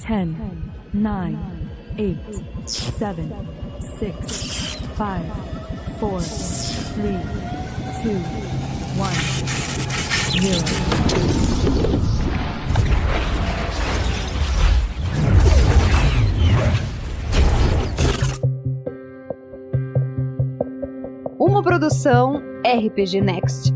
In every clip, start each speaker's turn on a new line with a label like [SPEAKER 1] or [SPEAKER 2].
[SPEAKER 1] 10, 9, 8, 7, 6, 5, 4, 3, 2, 1, 0.
[SPEAKER 2] Uma produção RPG Next.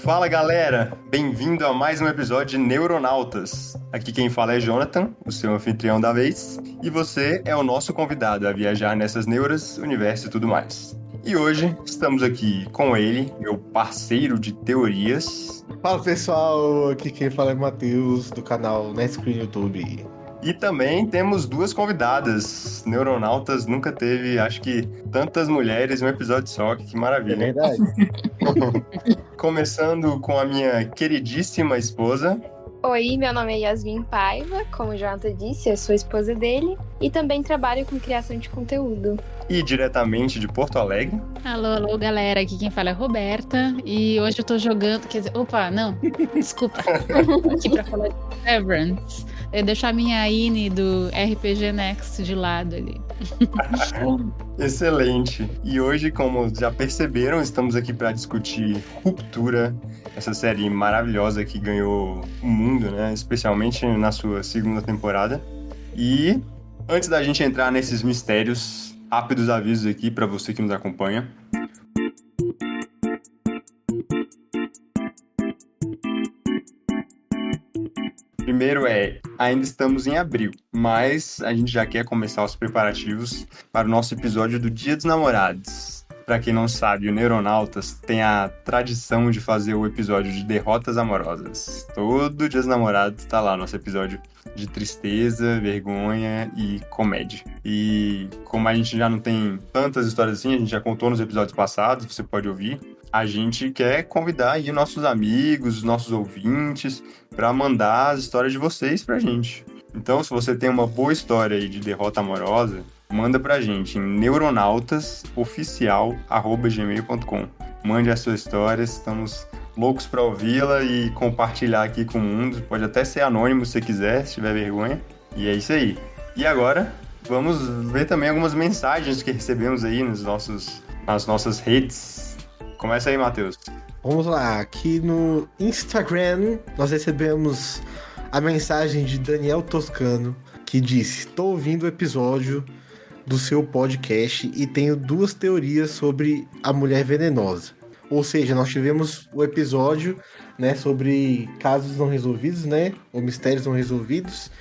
[SPEAKER 3] Fala galera, bem-vindo a mais um episódio de Neuronautas. Aqui quem fala é Jonathan, o seu anfitrião da vez, e você é o nosso convidado a viajar nessas neuras, universo e tudo mais. E hoje estamos aqui com ele, meu parceiro de teorias.
[SPEAKER 4] Fala pessoal, aqui quem fala é Matheus, do canal Netscreen YouTube.
[SPEAKER 3] E também temos duas convidadas. Neuronautas nunca teve, acho que, tantas mulheres em um episódio só, que maravilha.
[SPEAKER 4] É verdade.
[SPEAKER 3] Começando com a minha queridíssima esposa.
[SPEAKER 5] Oi, meu nome é Yasmin Paiva, como o Jonathan disse, eu sou esposa dele e também trabalho com criação de conteúdo.
[SPEAKER 3] E diretamente de Porto Alegre.
[SPEAKER 6] Alô, galera, aqui quem fala é Roberta e hoje eu tô jogando, quer dizer, desculpa, aqui pra falar de Severance. Eu deixo a minha INE do RPG Next de lado ali.
[SPEAKER 3] Excelente. E hoje, como já perceberam, estamos aqui para discutir Ruptura, essa série maravilhosa que ganhou o mundo, né? Especialmente na sua segunda temporada. E antes da gente entrar nesses mistérios, rápidos avisos aqui para você que nos acompanha. Primeiro ainda estamos em abril, mas a gente já quer começar os preparativos para o nosso episódio do Dia dos Namorados. Para quem não sabe, o Neuronautas tem a tradição de fazer o episódio de derrotas amorosas. Todo Dia dos Namorados está lá, nosso episódio de tristeza, vergonha e comédia. E como a gente já não tem tantas histórias assim, a gente já contou nos episódios passados, você pode ouvir. A gente quer convidar aí nossos amigos, nossos ouvintes, para mandar as histórias de vocês pra gente. Então, se você tem uma boa história aí de derrota amorosa, manda pra gente em neuronautasoficial@gmail.com. Mande a sua história, estamos loucos pra ouvi-la e compartilhar aqui com o mundo. Pode até ser anônimo se você quiser, se tiver vergonha. E é isso aí. E agora, vamos ver também algumas mensagens que recebemos aí nas nossas redes. Começa aí, Matheus.
[SPEAKER 4] Vamos lá, aqui no Instagram nós recebemos a mensagem de Daniel Toscano, que disse: estou ouvindo o episódio do seu podcast e tenho duas teorias sobre a mulher venenosa. Ou seja, nós tivemos o episódio, né, sobre casos não resolvidos, né, ou mistérios não resolvidos,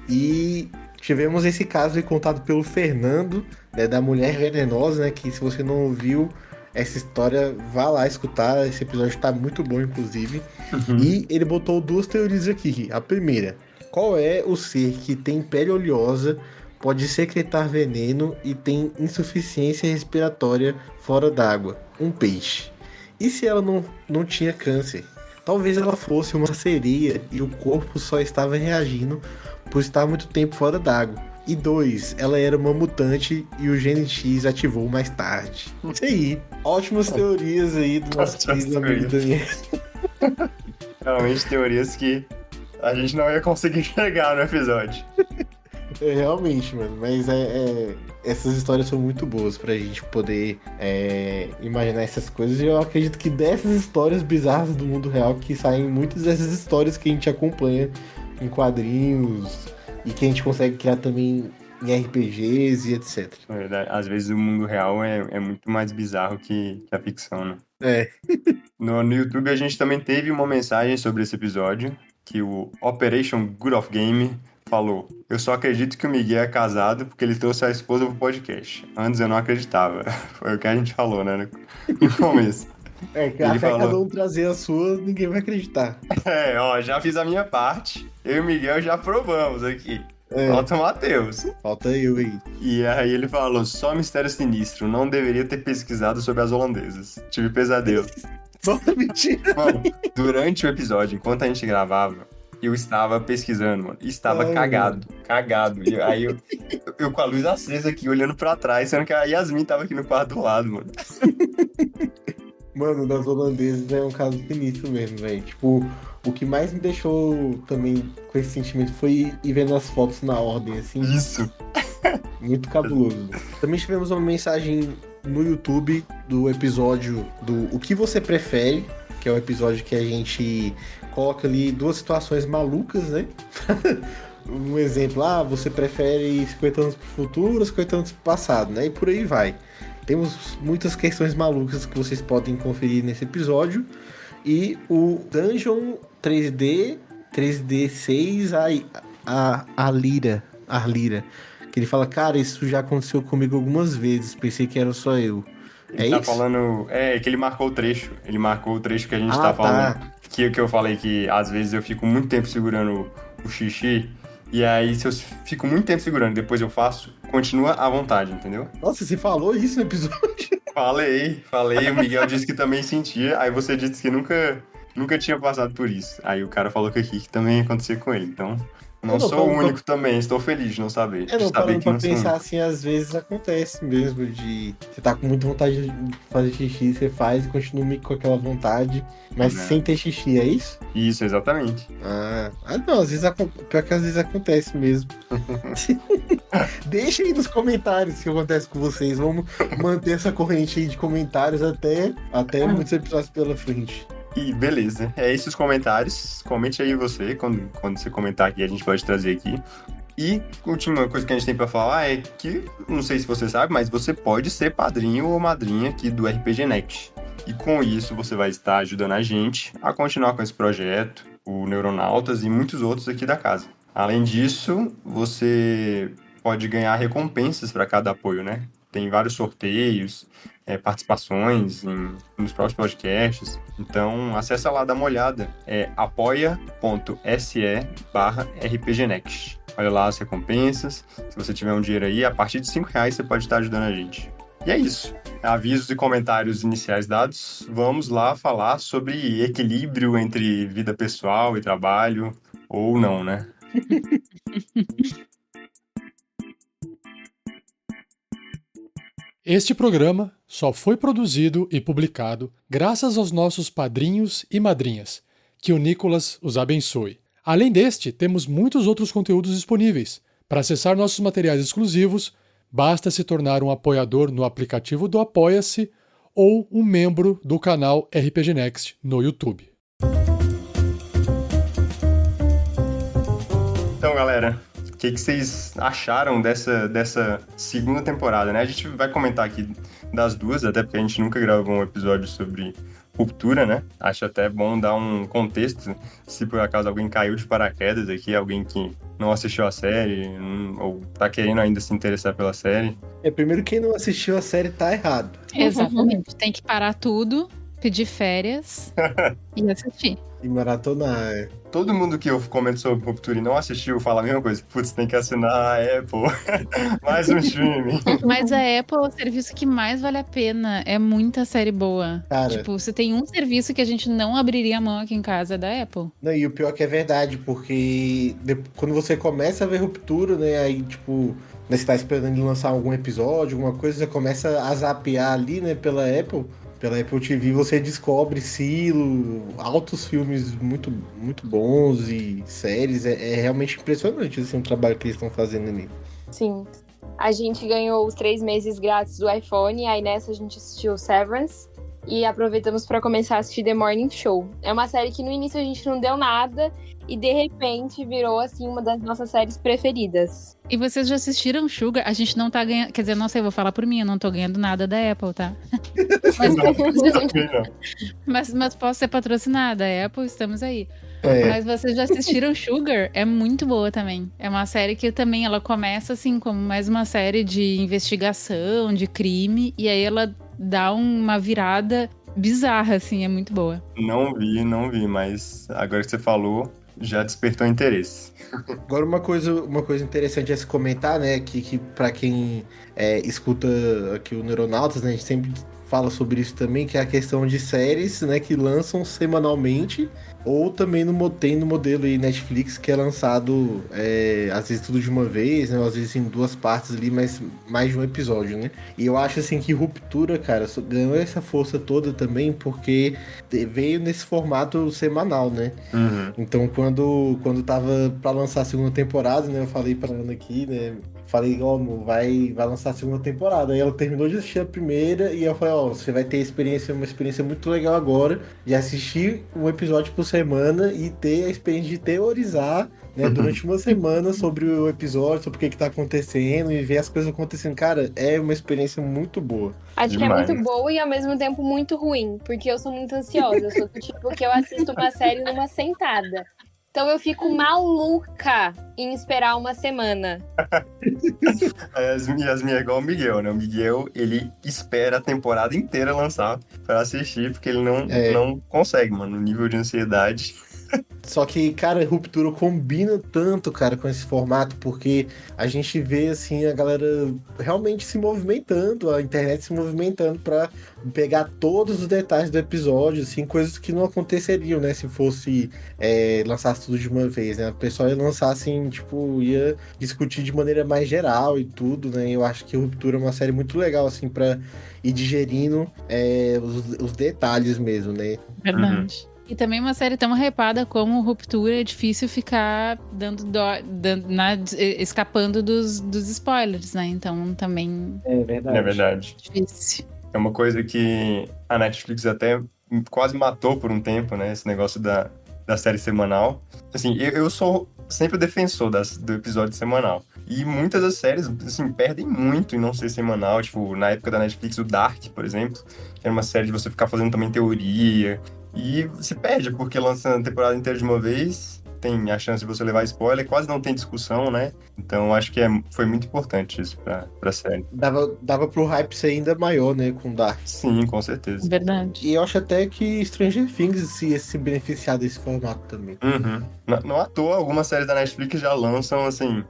[SPEAKER 4] e tivemos esse caso aí contado pelo Fernando, né, da mulher venenosa, né, que se você não ouviu essa história, vá lá escutar, esse episódio tá muito bom, inclusive. E ele botou duas teorias aqui. A primeira: qual é o ser que tem pele oleosa, pode secretar veneno e tem insuficiência respiratória fora d'água? Um peixe. E se ela não tinha câncer? Talvez ela fosse uma sereia e o corpo só estava reagindo por estar muito tempo fora d'água. E 2, ela era uma mutante e o gene X ativou mais tarde. Isso aí. Ótimas teorias aí do nosso querido amigo Daniel.
[SPEAKER 3] Realmente teorias que a gente não ia conseguir chegar no episódio.
[SPEAKER 4] Realmente, mano. Mas essas histórias são muito boas pra gente poder imaginar essas coisas. E eu acredito que dessas histórias bizarras do mundo real que saem muitas dessas histórias que a gente acompanha em quadrinhos e que a gente consegue criar também em RPGs e etc.
[SPEAKER 3] Na verdade, às vezes o mundo real é muito mais bizarro que a ficção, né?
[SPEAKER 4] É.
[SPEAKER 3] No YouTube a gente também teve uma mensagem sobre esse episódio, que o Operation Good of Game falou: eu só acredito que o Miguel é casado porque ele trouxe a esposa pro podcast. Antes eu não acreditava. Foi o que a gente falou, né? No começo.
[SPEAKER 4] Até cada um trazer a sua, ninguém vai acreditar.
[SPEAKER 3] Já fiz a minha parte. Eu e o Miguel já provamos aqui. Falta o Matheus.
[SPEAKER 4] Falta eu aí.
[SPEAKER 3] E aí ele falou: só mistério sinistro, não deveria ter pesquisado sobre as holandesas. Tive pesadelo.
[SPEAKER 4] Nossa, mentira.
[SPEAKER 3] Mano, durante o episódio, enquanto a gente gravava, eu estava pesquisando, mano. E estava cagado. E aí eu com a luz acesa aqui, olhando pra trás, sendo que a Yasmin tava aqui no quarto do lado, mano.
[SPEAKER 4] Mano, das holandesas é um caso sinistro mesmo, velho. Tipo, o que mais me deixou também com esse sentimento foi ir vendo as fotos na ordem, assim.
[SPEAKER 3] Isso.
[SPEAKER 4] Muito cabuloso. Também tivemos uma mensagem no YouTube do episódio do O que você prefere, que é o episódio que a gente coloca ali duas situações malucas, né? Um exemplo, você prefere 50 anos pro futuro ou 50 anos pro passado, né? E por aí vai. Temos muitas questões malucas que vocês podem conferir nesse episódio. E o Dungeon 3D6 Arlira, que ele fala, cara, isso já aconteceu comigo algumas vezes, pensei que era só eu.
[SPEAKER 3] Ele tá falando... É que ele marcou o trecho. Ele marcou o trecho que a gente tá falando. Que eu falei que às vezes eu fico muito tempo segurando o xixi. E aí, se eu fico muito tempo segurando e depois eu faço, continua à vontade, entendeu?
[SPEAKER 4] Nossa, você falou isso no episódio?
[SPEAKER 3] Falei. O Miguel disse que também sentia, aí você disse que nunca tinha passado por isso. Aí o cara falou que aqui que também acontecia com ele, então... Não sou o único também, estou feliz de não saber.
[SPEAKER 4] Parando pra pensar assim, às vezes acontece mesmo de... Você tá com muita vontade de fazer xixi, você faz e continua meio com aquela vontade, mas sem ter xixi, é isso?
[SPEAKER 3] Isso, exatamente.
[SPEAKER 4] Não, às vezes pior que às vezes acontece mesmo. Deixa aí nos comentários o que acontece com vocês. Vamos manter essa corrente aí de comentários até muitos episódios pela frente.
[SPEAKER 3] E beleza, é esses os comentários. Comente aí você, quando você comentar aqui, a gente pode trazer aqui. E a última coisa que a gente tem pra falar é que, não sei se você sabe, mas você pode ser padrinho ou madrinha aqui do RPG Next. E com isso você vai estar ajudando a gente a continuar com esse projeto, o Neuronautas e muitos outros aqui da casa. Além disso, você pode ganhar recompensas para cada apoio, né? Tem vários sorteios, participações nos próprios podcasts. Então, acessa lá, dá uma olhada. É apoia.se/rpgnext. Olha lá as recompensas. Se você tiver um dinheiro aí, a partir de R$5 você pode estar ajudando a gente. E é isso. Avisos e comentários iniciais dados. Vamos lá falar sobre equilíbrio entre vida pessoal e trabalho. Ou não, né?
[SPEAKER 7] Este programa só foi produzido e publicado graças aos nossos padrinhos e madrinhas. Que o Nicolas os abençoe. Além deste, temos muitos outros conteúdos disponíveis. Para acessar nossos materiais exclusivos, basta se tornar um apoiador no aplicativo do Apoia-se ou um membro do canal RPG Next no YouTube.
[SPEAKER 3] Então, galera, o que vocês acharam dessa segunda temporada, né? A gente vai comentar aqui das duas, até porque a gente nunca gravou um episódio sobre ruptura, né? Acho até bom dar um contexto, se por acaso alguém caiu de paraquedas aqui, alguém que não assistiu a série, ou tá querendo ainda se interessar pela série.
[SPEAKER 4] Primeiro, quem não assistiu a série tá errado.
[SPEAKER 6] Exatamente. Tem que parar tudo, pedir férias e assistir.
[SPEAKER 4] E maratonar.
[SPEAKER 3] Todo mundo que eu comento sobre ruptura e não assistiu fala a mesma coisa. Putz, tem que assinar a Apple. Mais um streaming.
[SPEAKER 6] Mas a Apple é o serviço que mais vale a pena. É muita série boa.
[SPEAKER 4] Cara,
[SPEAKER 6] tipo, se tem um serviço que a gente não abriria a mão aqui em casa, é da Apple.
[SPEAKER 4] Não, e o pior que é verdade, porque quando você começa a ver ruptura, né, aí tipo, né, você tá esperando ele lançar algum episódio, alguma coisa, você começa a zapear ali, né, pela Apple TV, você descobre Silo, altos filmes muito, muito bons e séries. É realmente impressionante assim, o trabalho que eles estão fazendo ali.
[SPEAKER 5] Sim. A gente ganhou os 3 meses grátis do iPhone, aí nessa a gente assistiu Severance e aproveitamos para começar a assistir The Morning Show. É uma série que no início a gente não deu nada e de repente virou assim uma das nossas séries preferidas.
[SPEAKER 6] E vocês já assistiram Sugar? A gente não tá ganhando, quer dizer, não sei, eu vou falar por mim, eu não tô ganhando nada da Apple, tá? Mas posso ser patrocinada, Apple, estamos aí. Mas vocês já assistiram Sugar? É muito boa também. É uma série que também, ela começa assim como mais uma série de investigação, de crime, e aí ela dá uma virada bizarra, assim, é muito boa.
[SPEAKER 3] Não vi, mas agora que você falou, já despertou interesse.
[SPEAKER 4] Agora uma coisa interessante a se comentar, né, que para quem escuta aqui o Neuronautas, né, a gente sempre fala sobre isso também, que é a questão de séries, né, que lançam semanalmente, ou também tem no modelo aí Netflix, que é lançado às vezes tudo de uma vez, né, ou às vezes em 2 partes ali, mas mais de um episódio, né. E eu acho assim que Ruptura, cara, ganhou essa força toda também porque veio nesse formato semanal, né.
[SPEAKER 3] Uhum.
[SPEAKER 4] Então quando tava pra lançar a segunda temporada, né, eu falei pra Ana aqui, né, falei, ó, amor, vai lançar a segunda temporada. Aí ela terminou de assistir a primeira e eu falei, ó, você vai ter uma experiência muito legal agora de assistir um episódio por semana e ter a experiência de teorizar, né, durante uma semana sobre o episódio, sobre o que tá acontecendo e ver as coisas acontecendo. Cara, é uma experiência muito boa.
[SPEAKER 5] Acho
[SPEAKER 3] Demais.
[SPEAKER 5] que é muito boa e ao mesmo tempo muito ruim, porque eu sou muito ansiosa. Eu sou do tipo que eu assisto uma série numa sentada. Então eu fico maluca em esperar uma semana.
[SPEAKER 3] As minhas é igual o Miguel, né? O Miguel, ele espera a temporada inteira lançar pra assistir, porque ele não consegue, mano. O nível de ansiedade.
[SPEAKER 4] Só que, cara, Ruptura combina tanto, cara, com esse formato, porque a gente vê, assim, a galera realmente se movimentando, a internet se movimentando pra pegar todos os detalhes do episódio, assim, coisas que não aconteceriam, né, se fosse lançasse tudo de uma vez, né? O pessoal ia lançar, assim, tipo, ia discutir de maneira mais geral e tudo, né? Eu acho que Ruptura é uma série muito legal, assim, pra ir digerindo os detalhes mesmo, né?
[SPEAKER 6] Verdade. E também uma série tão hypada como Ruptura, é difícil ficar escapando dos spoilers, né? Então também
[SPEAKER 4] É verdade.
[SPEAKER 3] É verdade.
[SPEAKER 6] difícil.
[SPEAKER 3] É uma coisa que a Netflix até quase matou por um tempo, né? Esse negócio da série semanal. Assim, eu sou sempre defensor do episódio semanal. E muitas das séries, assim, perdem muito em não ser semanal. Tipo, na época da Netflix, o Dark, por exemplo, que era uma série de você ficar fazendo também teoria. E se perde, porque lançando a temporada inteira de uma vez, tem a chance de você levar spoiler, quase não tem discussão, né? Então acho que foi muito importante isso pra série.
[SPEAKER 4] Dava pro hype ser ainda maior, né, com Dark.
[SPEAKER 3] Sim, com certeza.
[SPEAKER 6] Verdade.
[SPEAKER 4] E eu acho até que Stranger Things ia se beneficiar desse formato também.
[SPEAKER 3] Uhum. Não à toa, algumas séries da Netflix já lançam, assim,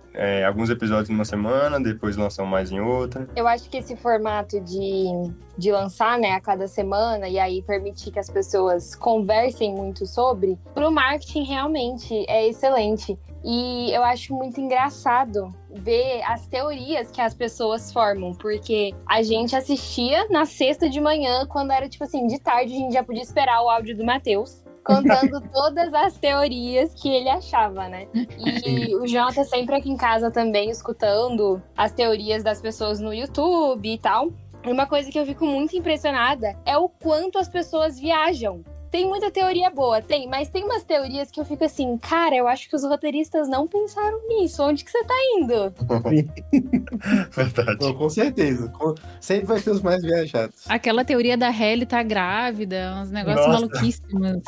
[SPEAKER 3] alguns episódios numa semana, depois lançam mais em outra.
[SPEAKER 5] Eu acho que esse formato de lançar, né, a cada semana e aí permitir que as pessoas conversem muito sobre, pro marketing realmente é excelente. E eu acho muito engraçado ver as teorias que as pessoas formam, porque a gente assistia na sexta de manhã, quando era tipo assim, de tarde a gente já podia esperar o áudio do Matheus, contando todas as teorias que ele achava, né? E o João tá sempre aqui em casa também, escutando as teorias das pessoas no YouTube e tal. Uma coisa que eu fico muito impressionada é o quanto as pessoas viajam. Tem muita teoria boa, mas tem umas teorias que eu fico assim, cara, eu acho que os roteiristas não pensaram nisso. Onde que você tá indo?
[SPEAKER 3] Verdade.
[SPEAKER 4] Não, com certeza. Sempre vai ter os mais viajados.
[SPEAKER 6] Aquela teoria da Hailey tá grávida, uns negócios
[SPEAKER 3] Nossa.
[SPEAKER 6] maluquíssimos.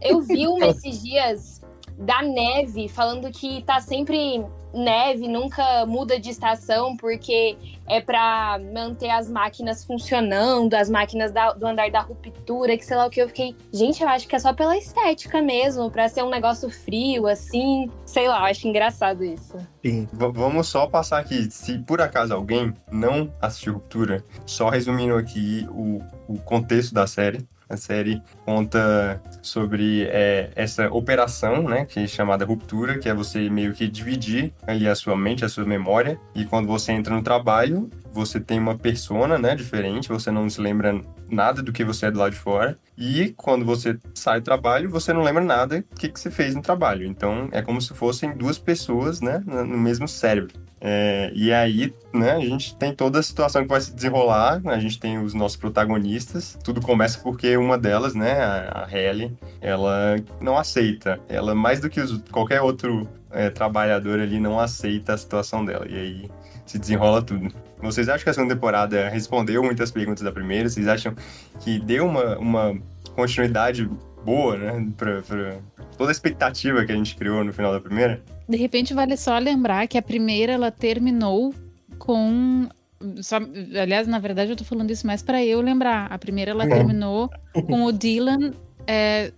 [SPEAKER 5] Eu vi uma esses dias da neve, falando que tá sempre neve, nunca muda de estação, porque é pra manter as máquinas funcionando, as máquinas do andar da ruptura, que sei lá o que. Eu fiquei, gente, eu acho que é só pela estética mesmo, pra ser um negócio frio, assim. Sei lá, eu acho engraçado isso.
[SPEAKER 4] Sim.
[SPEAKER 3] Vamos só passar aqui, se por acaso alguém não assistiu Ruptura, só resumindo aqui o contexto da série. A série conta sobre essa operação, né, que é chamada ruptura, que é você meio que dividir ali a sua mente, a sua memória, e quando você entra no trabalho, você tem uma persona, né, diferente, você não se lembra nada do que você é do lado de fora, e quando você sai do trabalho, você não lembra nada do que você fez no trabalho. Então, é como se fossem duas pessoas, né, no mesmo cérebro. E aí, né, a gente tem toda a situação que vai se desenrolar, a gente tem os nossos protagonistas, tudo começa porque uma delas, né, a Hailey, ela não aceita, ela mais do que qualquer outro trabalhador ali não aceita a situação dela, e aí se desenrola tudo. Vocês acham que a segunda temporada respondeu muitas perguntas da primeira? Vocês acham que deu uma continuidade boa, né, pra toda a expectativa que a gente criou no final da primeira?
[SPEAKER 6] De repente, vale só lembrar que a primeira, ela terminou com... aliás, na verdade, eu tô falando isso mais pra eu lembrar. A primeira, ela terminou com o Dylan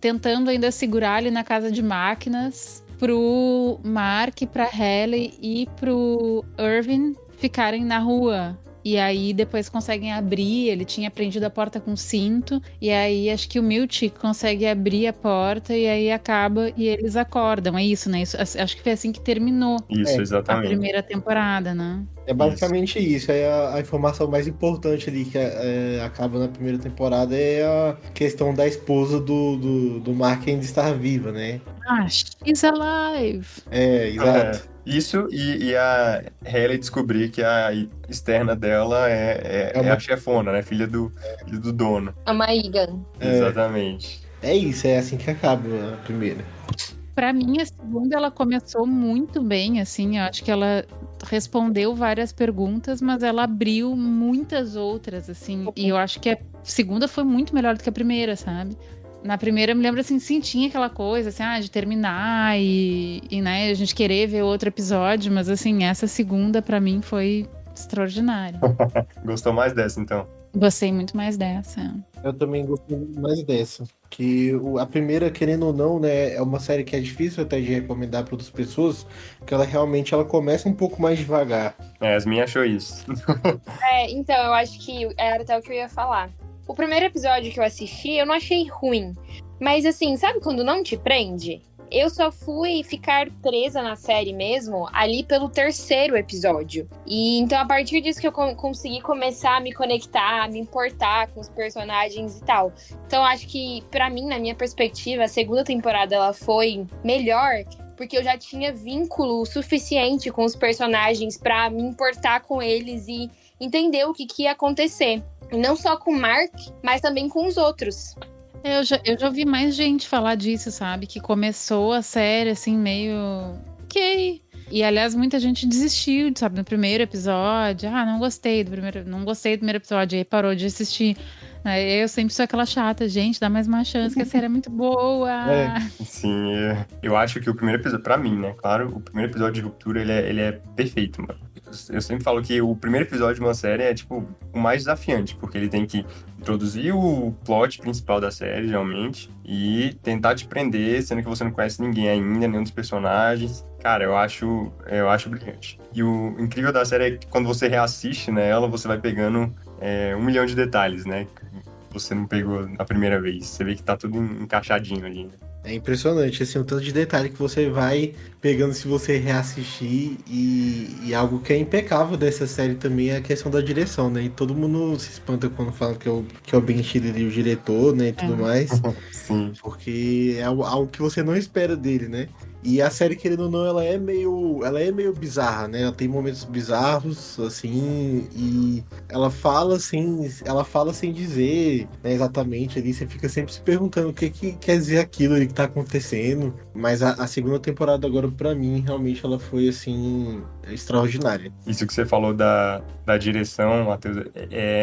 [SPEAKER 6] tentando ainda segurar ali na casa de máquinas pro Mark, pra Hailey e pro Irving ficarem na rua. e aí depois conseguem abrir, ele tinha prendido a porta com cinto, e aí acho que o Milch consegue abrir a porta, e aí acaba, e eles acordam, é isso, né? Isso, acho que foi assim que terminou
[SPEAKER 3] Isso,
[SPEAKER 4] É,
[SPEAKER 6] a
[SPEAKER 3] exatamente.
[SPEAKER 6] primeira temporada, né?
[SPEAKER 4] É basicamente isso. É a informação mais importante ali que acaba na primeira temporada é a questão da esposa do Mark ainda estar viva, né?
[SPEAKER 6] Ah, she's alive!
[SPEAKER 4] É, exato.
[SPEAKER 3] Isso e a Hayley descobrir que a externa dela é a chefona, né? Filha do dono.
[SPEAKER 5] A Maigan.
[SPEAKER 3] Exatamente.
[SPEAKER 4] É isso, é assim que acaba a primeira.
[SPEAKER 6] Pra mim, a segunda, ela começou muito bem, assim, eu acho que ela respondeu várias perguntas, mas ela abriu muitas outras, assim, e eu acho que a segunda foi muito melhor do que a primeira, sabe? Na primeira, eu me lembro, assim, sim, tinha aquela coisa, assim, de terminar e, né, a gente querer ver outro episódio, mas, assim, essa segunda, pra mim, foi extraordinária.
[SPEAKER 3] Gostou mais dessa, então?
[SPEAKER 6] Gostei muito mais dessa.
[SPEAKER 4] Eu também gostei mais dessa. Que a primeira, querendo ou não, né, é uma série que é difícil até de recomendar para outras pessoas, porque ela começa um pouco mais devagar.
[SPEAKER 3] As minhas achou isso.
[SPEAKER 5] Então, eu acho que era até o que eu ia falar. O primeiro episódio que eu assisti, eu não achei ruim. Mas assim, sabe quando não te prende? Eu só fui ficar presa na série mesmo ali pelo terceiro episódio. E então, a partir disso que eu consegui começar a me conectar, a me importar com os personagens e tal. Então, acho que, pra mim, na minha perspectiva, a segunda temporada ela foi melhor porque eu já tinha vínculo suficiente com os personagens pra me importar com eles e entender o que ia acontecer. E não só com o Mark, mas também com os outros.
[SPEAKER 6] Eu já ouvi mais gente falar disso, sabe? Que começou a série, assim, meio... ok. E, aliás, muita gente desistiu, sabe? No primeiro episódio. Não gostei do primeiro episódio. Aí parou de assistir. Aí eu sempre sou aquela chata. Gente, dá mais uma chance, que a série é muito boa.
[SPEAKER 3] Sim, eu acho que o primeiro episódio, pra mim, né? Claro, o primeiro episódio de Ruptura, ele é perfeito, mano. Eu sempre falo que o primeiro episódio de uma série é, tipo, o mais desafiante, porque ele tem que introduzir o plot principal da série, geralmente, e tentar te prender, sendo que você não conhece ninguém ainda, nenhum dos personagens. Cara, eu acho brilhante. E o incrível da série é que quando você reassiste nela, você vai pegando 1 milhão de detalhes, né? Que você não pegou na primeira vez. Você vê que tá tudo encaixadinho ali, né?
[SPEAKER 4] É impressionante, assim, o tanto de detalhe que você vai pegando se você reassistir e algo que é impecável dessa série também é a questão da direção, né? E todo mundo se espanta quando falam que é o Ben Stiller o diretor, né, e tudo mais,
[SPEAKER 3] Sim.
[SPEAKER 4] porque é algo que você não espera dele, né? E a série, querendo ou não, ela é meio bizarra, né? Ela tem momentos bizarros, assim, e ela fala sem dizer, né, exatamente ali. Você fica sempre se perguntando o que quer dizer aquilo ali que tá acontecendo. Mas a segunda temporada agora, pra mim, realmente ela foi, assim, extraordinária.
[SPEAKER 3] Isso que você falou da direção, Matheus,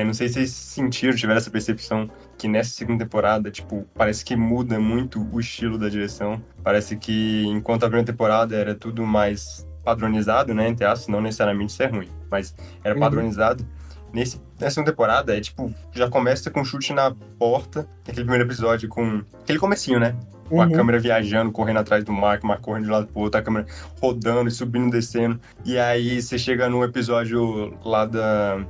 [SPEAKER 3] não sei se vocês sentiram, tiveram essa percepção que nessa segunda temporada, tipo, parece que muda muito o estilo da direção. Parece que enquanto a primeira temporada era tudo mais padronizado, né, entre aspas, não necessariamente isso é ruim, mas era padronizado. Nessa segunda temporada, tipo, já começa com um chute na porta, aquele primeiro episódio com aquele comecinho, né? Com a câmera viajando, correndo atrás do Mark correndo de lado pro outro, a câmera rodando e subindo e descendo. E aí você chega num episódio lá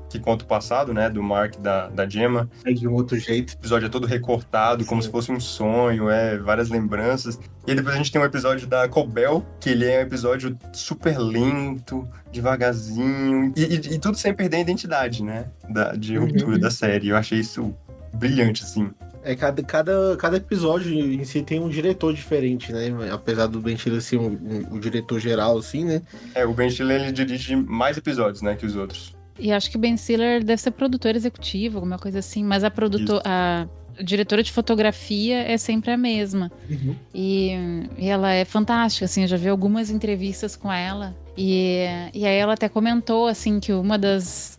[SPEAKER 3] que conta o passado, né? Do Mark da Gemma.
[SPEAKER 4] É de um outro jeito.
[SPEAKER 3] O episódio é todo recortado, como se fosse um sonho, várias lembranças. E aí depois a gente tem um episódio da Cobell, que ele é um episódio super lento, devagarzinho, e tudo sem perder a identidade, né? De ruptura da série. Eu achei isso brilhante, assim.
[SPEAKER 4] Cada episódio em si tem um diretor diferente, né? Apesar do Ben Stiller ser um diretor geral, assim, né?
[SPEAKER 3] O Ben Stiller, ele dirige mais episódios, né, que os outros.
[SPEAKER 6] E acho que o Ben Stiller deve ser produtor executivo, alguma coisa assim, mas a diretora de fotografia é sempre a mesma. E ela é fantástica, assim, eu já vi algumas entrevistas com ela. E aí ela até comentou, assim, que uma das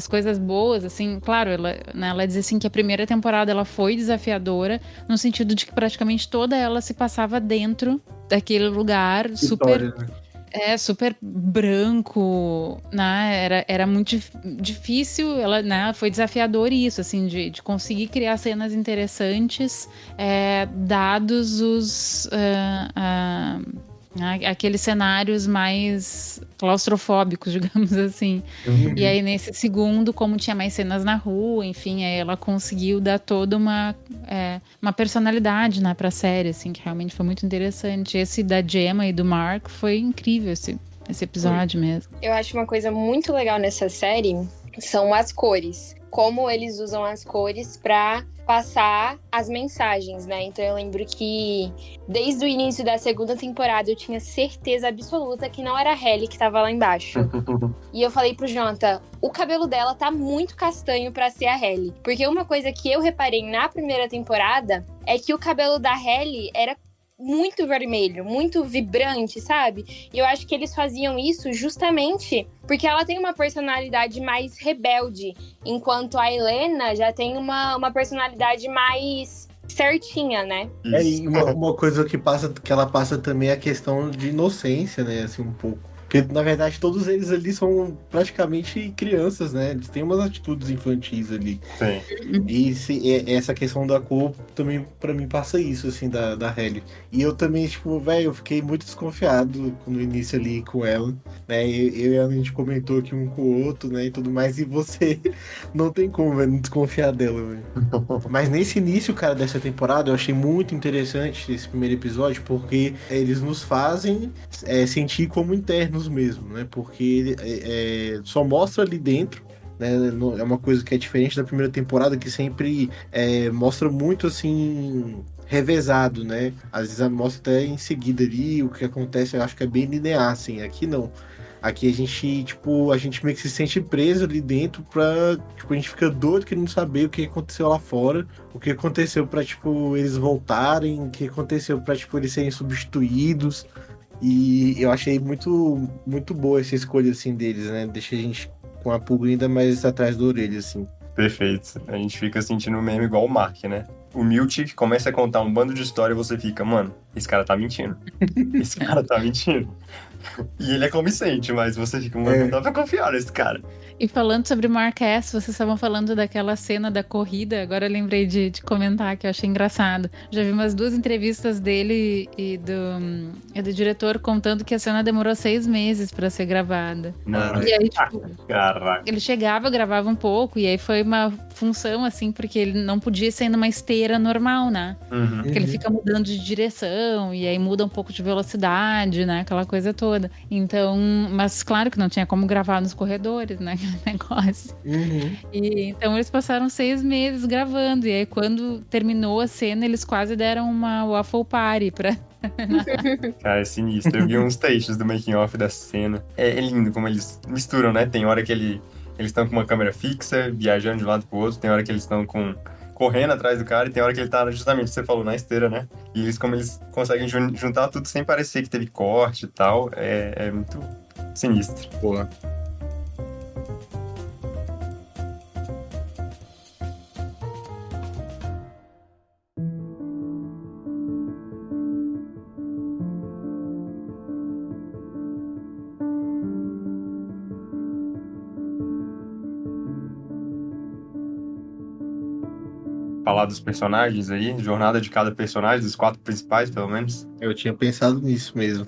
[SPEAKER 6] coisas boas, assim, claro, ela diz assim que a primeira temporada ela foi desafiadora, no sentido de que praticamente toda ela se passava dentro daquele lugar super branco, né? Era muito difícil, ela foi desafiador isso, assim, de conseguir criar cenas interessantes, dados Aqueles cenários mais claustrofóbicos, digamos assim. E aí, nesse segundo, como tinha mais cenas na rua, enfim, aí ela conseguiu dar toda uma personalidade, né, pra série, assim, que realmente foi muito interessante. Esse da Gemma e do Mark foi incrível, esse episódio mesmo.
[SPEAKER 5] Eu acho uma coisa muito legal nessa série são as cores. Como eles usam as cores pra passar as mensagens, né? Então eu lembro que desde o início da segunda temporada eu tinha certeza absoluta que não era a Hailey que tava lá embaixo. E eu falei pro Jonathan, o cabelo dela tá muito castanho pra ser a Hailey. Porque uma coisa que eu reparei na primeira temporada é que o cabelo da Hailey era muito vermelho, muito vibrante, sabe? E eu acho que eles faziam isso justamente porque ela tem uma personalidade mais rebelde, enquanto a Helena já tem uma personalidade mais certinha, né?
[SPEAKER 4] E uma coisa que ela passa também é a questão de inocência, né? Assim, um pouco. Porque, na verdade, todos eles ali são praticamente crianças, né? Eles têm umas atitudes infantis ali.
[SPEAKER 3] Sim.
[SPEAKER 4] E essa questão da cor também, pra mim, passa isso, assim, da Hailey. E eu também, tipo, velho, eu fiquei muito desconfiado no início ali com ela, né? Eu e a gente comentou aqui um com o outro, né? E tudo mais. E você não tem como, velho, não desconfiar dela, velho. Mas nesse início, cara, dessa temporada, eu achei muito interessante esse primeiro episódio, porque eles nos fazem sentir como internos mesmo, né? Porque só mostra ali dentro, né? É uma coisa que é diferente da primeira temporada, que sempre mostra muito assim revezado, né? Às vezes mostra até em seguida ali o que acontece, eu acho que é bem linear, assim. Aqui não. Aqui a gente meio que se sente preso ali dentro a gente fica doido querendo saber o que aconteceu lá fora, o que aconteceu pra, eles voltarem, o que aconteceu pra, eles serem substituídos. E eu achei muito, muito boa essa escolha, assim, deles, né? Deixa a gente com a pulga ainda mais atrás da orelha, assim.
[SPEAKER 3] Perfeito. A gente fica sentindo o meme igual o Mark, né? O Miltic começa a contar um bando de história e você fica, mano, esse cara tá mentindo. Esse cara tá mentindo. E ele é convincente, mas você fica, mano, não dá pra confiar nesse cara.
[SPEAKER 6] E falando sobre Mark S, vocês estavam falando daquela cena da corrida, agora eu lembrei de comentar que eu achei engraçado. Já vi umas 2 entrevistas dele e do diretor contando que a cena demorou 6 meses pra ser gravada.
[SPEAKER 3] Não.
[SPEAKER 6] E aí, tipo,
[SPEAKER 3] Caraca.
[SPEAKER 6] ele chegava, gravava um pouco, e aí foi uma função, assim, porque ele não podia ser numa esteira normal, né? Porque ele fica mudando de direção, e aí muda um pouco de velocidade, né? Aquela coisa toda. Então, mas claro que não tinha como gravar nos corredores, né? Negócio. E então eles passaram 6 meses gravando, e aí quando terminou a cena eles quase deram uma waffle party pra...
[SPEAKER 3] Cara, é sinistro. Eu vi uns trechos do making off da cena. É lindo como eles misturam, né? Tem hora que eles estão com uma câmera fixa, viajando de um lado pro outro, tem hora que eles estão correndo atrás do cara, e tem hora que ele tá, justamente, você falou, na esteira, né? E eles conseguem juntar tudo sem parecer que teve corte e tal, é muito sinistro.
[SPEAKER 4] Boa.
[SPEAKER 3] Falar dos personagens aí, jornada de cada personagem, dos 4 principais, pelo menos.
[SPEAKER 4] Eu tinha pensado nisso mesmo.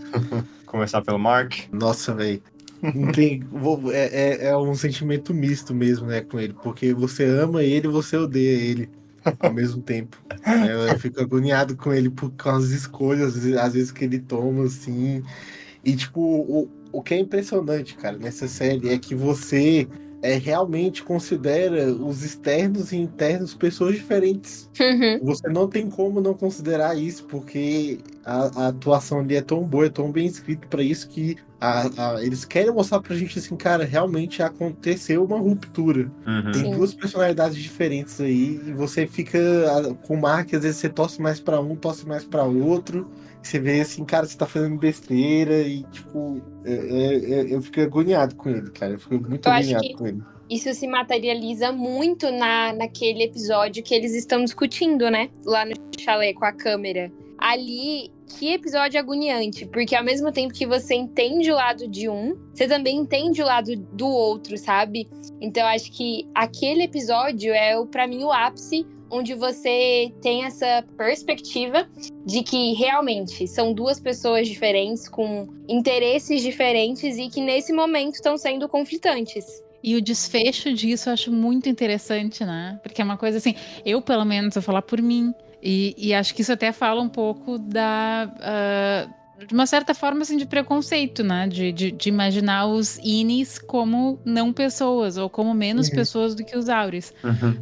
[SPEAKER 3] Começar pelo Mark.
[SPEAKER 4] Nossa, velho. Não tem. É um sentimento misto mesmo, né, com ele. Porque você ama ele e você odeia ele ao mesmo tempo. Eu fico agoniado com ele por causa das escolhas, às vezes, que ele toma, assim. E, tipo, o que é impressionante, cara, nessa série é que você realmente considera os externos e internos pessoas diferentes. Você não tem como não considerar isso, porque a atuação ali é tão boa, é tão bem escrito pra isso que eles querem mostrar pra gente assim, cara, realmente aconteceu uma ruptura. Tem 2 personalidades diferentes aí, e você fica com o Mark, às vezes você torce mais pra um, torce mais pra outro. Você vê assim, cara, você tá fazendo besteira e, tipo, eu fico agoniado com ele, cara. Eu fico muito agoniado com ele.
[SPEAKER 5] Isso se materializa muito naquele episódio que eles estão discutindo, né? Lá no chalé com a câmera. Ali, que episódio agoniante, porque ao mesmo tempo que você entende o lado de um, você também entende o lado do outro, sabe? Então eu acho que aquele episódio é, pra mim, o ápice, onde você tem essa perspectiva de que realmente são duas pessoas diferentes, com interesses diferentes e que nesse momento estão sendo conflitantes.
[SPEAKER 6] E o desfecho disso eu acho muito interessante, né? Porque é uma coisa assim, eu pelo menos vou falar por mim, e acho que isso até fala um pouco de uma certa forma assim, de preconceito, né? De imaginar os Inis como não pessoas, ou como menos pessoas do que os Auris.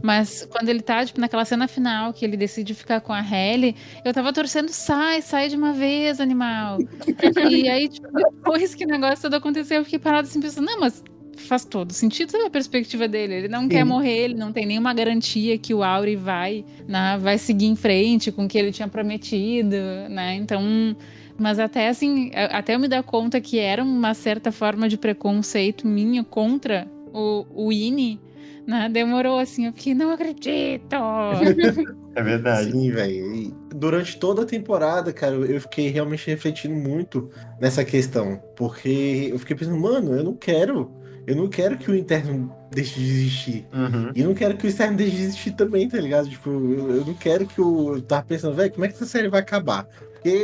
[SPEAKER 6] Mas quando ele tá, tipo, naquela cena final, que ele decide ficar com a Halle, eu tava torcendo, sai de uma vez, animal. E aí, tipo, depois que o negócio todo aconteceu, eu fiquei parada assim, pensando, não, mas faz todo sentido a perspectiva dele. Ele não quer morrer, ele não tem nenhuma garantia que o Auri vai seguir em frente com o que ele tinha prometido, né? Então, mas até assim, até eu me dar conta que era uma certa forma de preconceito minha contra o Ini, né? Demorou assim, eu fiquei, não acredito!
[SPEAKER 3] É verdade.
[SPEAKER 4] Sim, velho. Durante toda a temporada, cara, eu fiquei realmente refletindo muito nessa questão. Porque eu fiquei pensando, mano, eu não quero que o interno deixe de existir. E eu não quero que o externo deixe de existir também, tá ligado? Tipo, eu não quero que o... Eu tava pensando, velho, como é que essa série vai acabar? Porque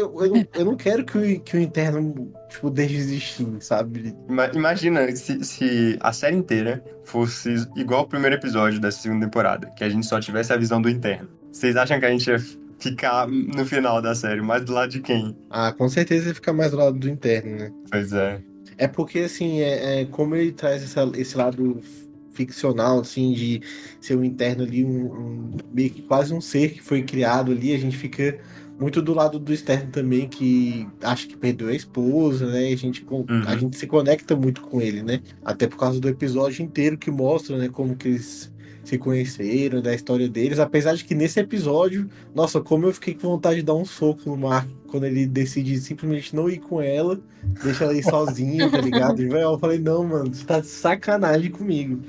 [SPEAKER 4] eu não quero que o interno, tipo, deixe de existir, sabe?
[SPEAKER 3] Imagina se a série inteira fosse igual ao primeiro episódio dessa segunda temporada, que a gente só tivesse a visão do interno. Vocês acham que a gente ia ficar no final da série mais do lado de quem?
[SPEAKER 4] Ah, com certeza ia ficar mais do lado do interno, né?
[SPEAKER 3] Pois é.
[SPEAKER 4] É porque, assim, como ele traz esse lado ficcional, assim, de ser um interno ali, meio que quase um ser que foi criado ali, a gente fica muito do lado do externo também, que acha que perdeu a esposa, né? A gente se conecta muito com ele, né? Até por causa do episódio inteiro que mostra, né, como que eles se conheceram, da história deles, apesar de que nesse episódio, nossa, como eu fiquei com vontade de dar um soco no Mark quando ele decide simplesmente não ir com ela, deixa ela ir sozinha, tá ligado? E, velho, eu falei, não, mano, você tá de sacanagem comigo.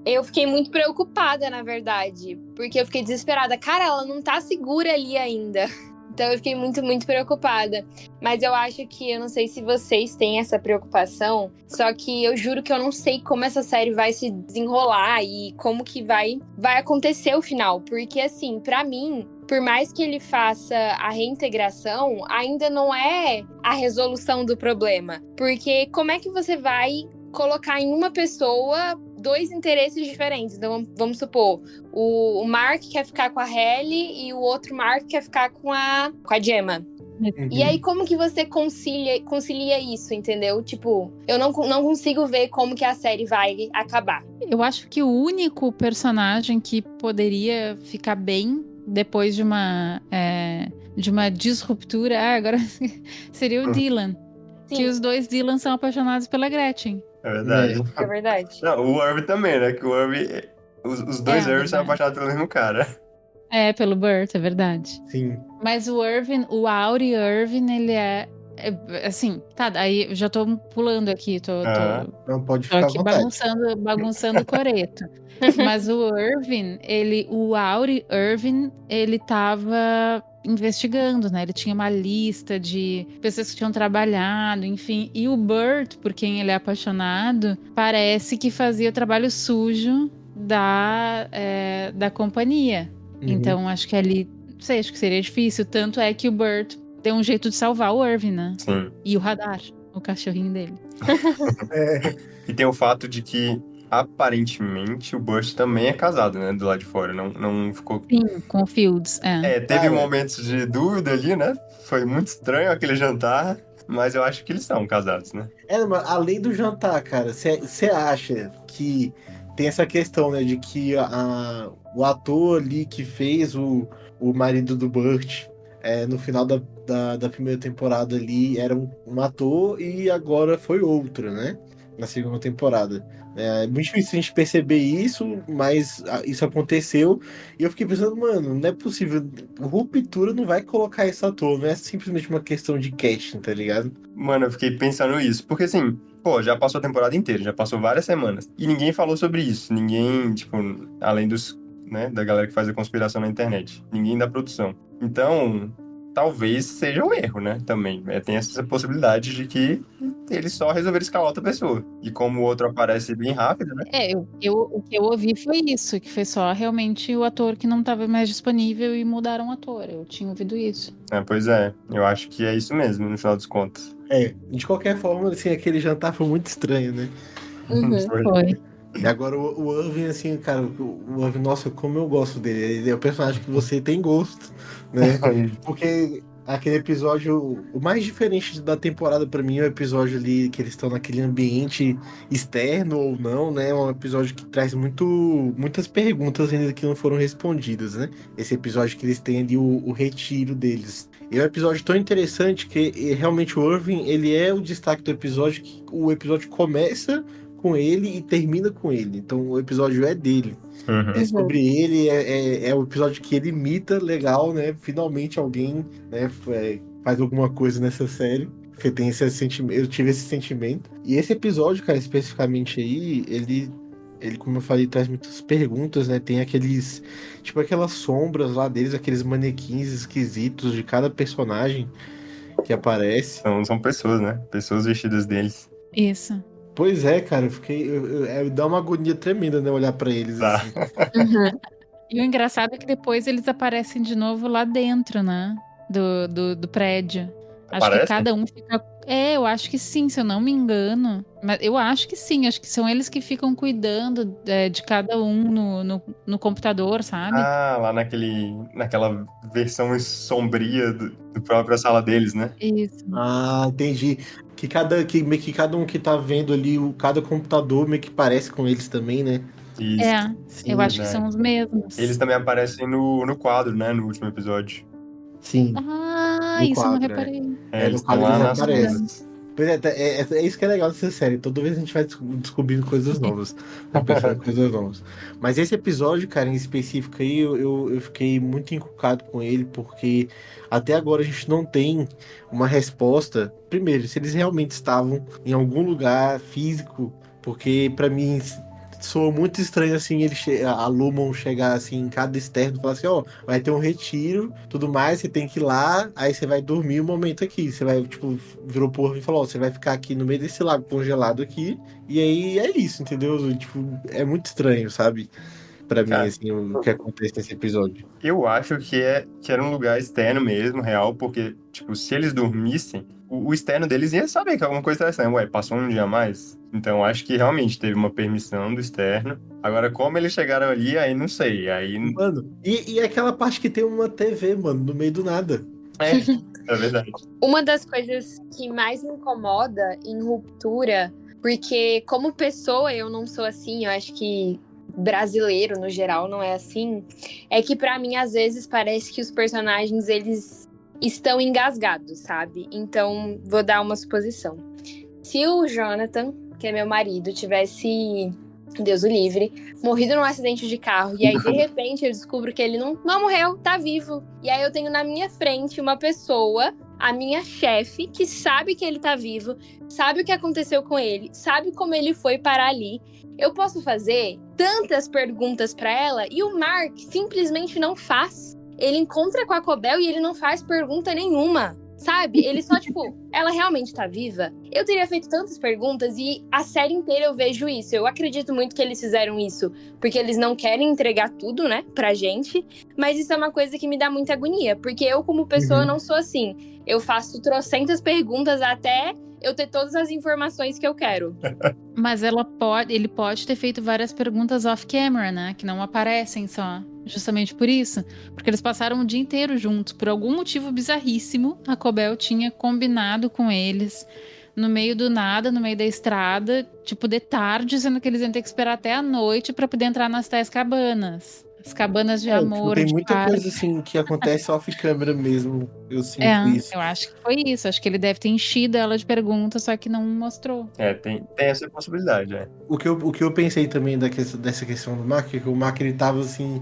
[SPEAKER 5] Eu fiquei muito preocupada, na verdade, porque eu fiquei desesperada. Cara, ela não tá segura ali ainda. Então eu fiquei muito, muito preocupada. Mas eu acho que, eu não sei se vocês têm essa preocupação, só que eu juro que eu não sei como essa série vai se desenrolar e como que vai acontecer o final. Porque, assim, pra mim, por mais que ele faça a reintegração, ainda não é a resolução do problema. Porque como é que você vai colocar em uma pessoa dois interesses diferentes? Então, vamos supor, o Mark quer ficar com a Halle e o outro Mark quer ficar com a Gemma. E aí, como que você concilia isso, entendeu? Tipo, eu não consigo ver como que a série vai acabar.
[SPEAKER 6] Eu acho que o único personagem que poderia ficar bem depois de uma disruptura, agora seria o Dylan.
[SPEAKER 5] Sim.
[SPEAKER 6] Que os dois Dylan são apaixonados pela Gretchen.
[SPEAKER 3] É verdade.
[SPEAKER 5] É verdade.
[SPEAKER 3] Não, o Irving também, né? Que o Irving... Os dois Irving são apaixonados pelo mesmo cara.
[SPEAKER 6] É, pelo Burt, é verdade.
[SPEAKER 4] Sim.
[SPEAKER 6] Mas o Irving, o Auri Irving, ele assim, tá, aí eu já tô pulando aqui,
[SPEAKER 4] Não pode
[SPEAKER 6] tô
[SPEAKER 4] ficar à
[SPEAKER 6] aqui
[SPEAKER 4] vontade.
[SPEAKER 6] bagunçando o coreto. Mas o Irving, o Auri Irving, ele tava investigando, né? Ele tinha uma lista de pessoas que tinham trabalhado, enfim. E o Burt, por quem ele é apaixonado, parece que fazia o trabalho sujo da companhia. Então, acho que ali, não sei, acho que seria difícil. Tanto é que o Burt deu um jeito de salvar o Irving, né?
[SPEAKER 3] Sim.
[SPEAKER 6] E o Radar, o cachorrinho dele.
[SPEAKER 3] E tem o fato de que, aparentemente, o Burt também é casado, né? Do lado de fora. Não ficou...
[SPEAKER 6] Sim, com o Fields,
[SPEAKER 3] Teve momentos de dúvida ali, né? Foi muito estranho aquele jantar. Mas eu acho que eles são casados, né?
[SPEAKER 4] Mas além do jantar, cara, você acha que tem essa questão, né, de que o ator ali que fez o marido do Burt no final da primeira temporada ali era um ator e agora foi outro, né? Na segunda temporada. É muito difícil a gente perceber isso, mas isso aconteceu. E eu fiquei pensando, mano, não é possível. Ruptura não vai colocar esse ator, não é simplesmente uma questão de casting, tá ligado?
[SPEAKER 3] Mano, eu fiquei pensando isso. Porque assim, pô, já passou a temporada inteira, já passou várias semanas. E ninguém falou sobre isso. Ninguém, tipo, além dos, né, da galera que faz a conspiração na internet. Ninguém da produção. Então, talvez seja um erro, né? Também. Tem essa possibilidade de que eles só resolveram escalar outra pessoa. E como o outro aparece bem rápido, né?
[SPEAKER 6] O que eu ouvi foi isso, que foi só realmente o ator que não estava mais disponível e mudaram o ator. Eu tinha ouvido isso.
[SPEAKER 3] Pois é, eu acho que é isso mesmo, no final dos contos.
[SPEAKER 4] De qualquer forma, assim, aquele jantar foi muito estranho, né?
[SPEAKER 6] Foi.
[SPEAKER 4] E agora o Irving, assim, cara, o Irving, nossa, como eu gosto dele. Ele é o personagem que você tem gosto, né? Porque aquele episódio, o mais diferente da temporada pra mim é o episódio ali que eles estão naquele ambiente externo ou não, né? É um episódio que traz muitas perguntas ainda que não foram respondidas, né? Esse episódio que eles têm ali o retiro deles. E é um episódio tão interessante que realmente o Irving, ele é o destaque do episódio, que o episódio começa com ele e termina com ele. Então o episódio é dele. É sobre ele, é o episódio que ele imita legal, né? Finalmente alguém, né, faz alguma coisa nessa série. Você tem esse sentimento, eu tive esse sentimento. E esse episódio, cara, especificamente aí, ele, como eu falei, traz muitas perguntas, né? Tem aquelas sombras lá deles, aqueles manequins esquisitos de cada personagem que aparece.
[SPEAKER 3] São pessoas, né? Pessoas vestidas deles.
[SPEAKER 6] Isso.
[SPEAKER 4] Pois é, cara, dá uma agonia tremenda, né, olhar pra eles,
[SPEAKER 3] Tá.
[SPEAKER 4] assim.
[SPEAKER 6] E o engraçado é que depois eles aparecem de novo lá dentro, né? Do prédio. Acho que
[SPEAKER 3] Aparecem?
[SPEAKER 6] cada um fica. Eu acho que sim, se eu não me engano. Mas eu acho que sim, acho que são eles que ficam cuidando de cada um no computador, sabe?
[SPEAKER 3] Lá naquela versão sombria do própria sala deles, né?
[SPEAKER 6] Isso.
[SPEAKER 4] Ah, entendi. Meio que cada um que tá vendo ali, cada computador meio que parece com eles também, né?
[SPEAKER 3] Isso.
[SPEAKER 4] Sim,
[SPEAKER 6] Eu acho que
[SPEAKER 3] né?
[SPEAKER 6] são os mesmos.
[SPEAKER 3] Eles também aparecem no quadro, né? No último episódio.
[SPEAKER 4] Sim.
[SPEAKER 6] Ah,
[SPEAKER 4] No
[SPEAKER 6] isso eu não
[SPEAKER 4] quadro,
[SPEAKER 6] reparei.
[SPEAKER 3] Eles
[SPEAKER 4] no quadro
[SPEAKER 3] estão lá
[SPEAKER 4] eles
[SPEAKER 3] nas
[SPEAKER 4] aparecem.
[SPEAKER 3] sombras.
[SPEAKER 4] Pois é isso que é legal dessa série. Toda vez a gente vai descobrindo coisas novas. Vai pensando em coisas novas. Mas esse episódio, cara, em específico aí, eu fiquei muito encucado com ele, porque até agora a gente não tem uma resposta. Primeiro, se eles realmente estavam em algum lugar físico, porque pra mim soa muito estranho assim a Lumon chegar assim em cada externo e falar assim, ó, vai ter um retiro, tudo mais, você tem que ir lá, aí você vai dormir um momento aqui. Você vai, tipo, virou porra e falou, ó, você vai ficar aqui no meio desse lago congelado aqui, e aí é isso, entendeu? Tipo, é muito estranho, sabe? Pra mim,
[SPEAKER 3] Cara,
[SPEAKER 4] assim, o que acontece nesse episódio.
[SPEAKER 3] eu acho que era um lugar externo mesmo, real, porque, tipo, se eles dormissem, o externo deles ia saber que alguma coisa tá estranha. Ué, passou um dia a mais? Então, acho que realmente teve uma permissão do externo. Agora, como eles chegaram ali, aí não sei. Aí,
[SPEAKER 4] Mano, e aquela parte que tem uma TV, mano, no meio do nada.
[SPEAKER 3] é verdade.
[SPEAKER 5] Uma das coisas que mais me incomoda em Ruptura, porque como pessoa eu não sou assim, eu acho que brasileiro no geral não é assim, é que pra mim às vezes parece que os personagens eles estão engasgados, sabe? Então vou dar uma suposição. Se o Jonathan, que é meu marido, tivesse, Deus o livre, morrido num acidente de carro, e aí de repente eu descubro que ele não morreu, tá vivo. E aí eu tenho na minha frente uma pessoa, a minha chefe, que sabe que ele tá vivo, sabe o que aconteceu com ele, sabe como ele foi parar ali. Eu posso fazer tantas perguntas pra ela e o Mark simplesmente não faz. Ele encontra com a Cobel e ele não faz pergunta nenhuma. Sabe? Ele só, tipo, ela realmente tá viva? Eu teria feito tantas perguntas e a série inteira eu vejo isso. Eu acredito muito que eles fizeram isso porque eles não querem entregar tudo, né, pra gente. Mas isso é uma coisa que me dá muita agonia. Porque eu, como pessoa, não sou assim. Eu faço trocentas perguntas até eu ter todas as informações que eu quero.
[SPEAKER 6] Mas ele pode ter feito várias perguntas off-camera, né? Que não aparecem só. Justamente por isso. Porque eles passaram o dia inteiro juntos. Por algum motivo bizarríssimo, a Cobel tinha combinado com eles no meio do nada, no meio da estrada, tipo de tarde, sendo que eles iam ter que esperar até a noite pra poder entrar nas tais cabanas. As cabanas de amor.
[SPEAKER 4] Tem
[SPEAKER 6] de
[SPEAKER 4] muita
[SPEAKER 6] paz.
[SPEAKER 4] coisa assim que acontece off-câmera mesmo. Eu sinto isso.
[SPEAKER 6] Eu acho que foi isso. Acho que ele deve ter enchido ela de perguntas, só que não mostrou.
[SPEAKER 3] Tem essa possibilidade,
[SPEAKER 4] O que eu pensei também dessa questão do Mark é que o Mark, ele tava assim,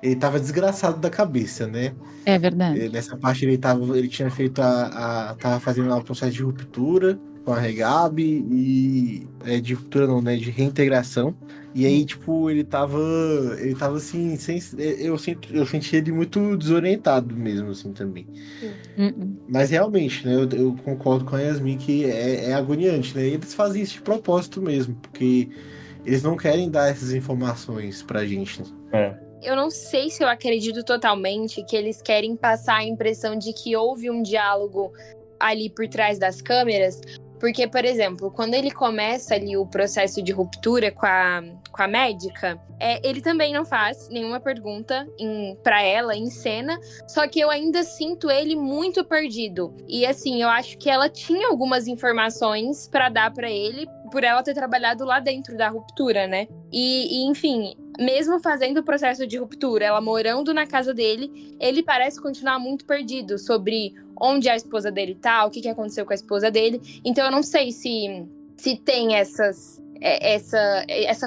[SPEAKER 4] ele tava desgraçado da cabeça, né?
[SPEAKER 6] É verdade.
[SPEAKER 4] Nessa parte ele tinha feito tava fazendo lá o processo de ruptura, com a Regab e de ruptura não, né? De reintegração. E aí, tipo, ele tava assim, eu senti ele muito desorientado mesmo, assim, também. Mas realmente, né, eu concordo com a Yasmin que é agoniante, né? E eles fazem isso de propósito mesmo, porque eles não querem dar essas informações pra gente, né?
[SPEAKER 5] Eu não sei se eu acredito totalmente que eles querem passar a impressão de que houve um diálogo ali por trás das câmeras, porque, por exemplo, quando ele começa ali o processo de ruptura com a médica, ele também não faz nenhuma pergunta pra ela em cena, só que eu ainda sinto ele muito perdido. E assim, eu acho que ela tinha algumas informações pra dar pra ele, por ela ter trabalhado lá dentro da ruptura, né? E enfim, mesmo fazendo o processo de ruptura, ela morando na casa dele, ele parece continuar muito perdido sobre onde a esposa dele tá, o que aconteceu com a esposa dele. Então eu não sei se tem essa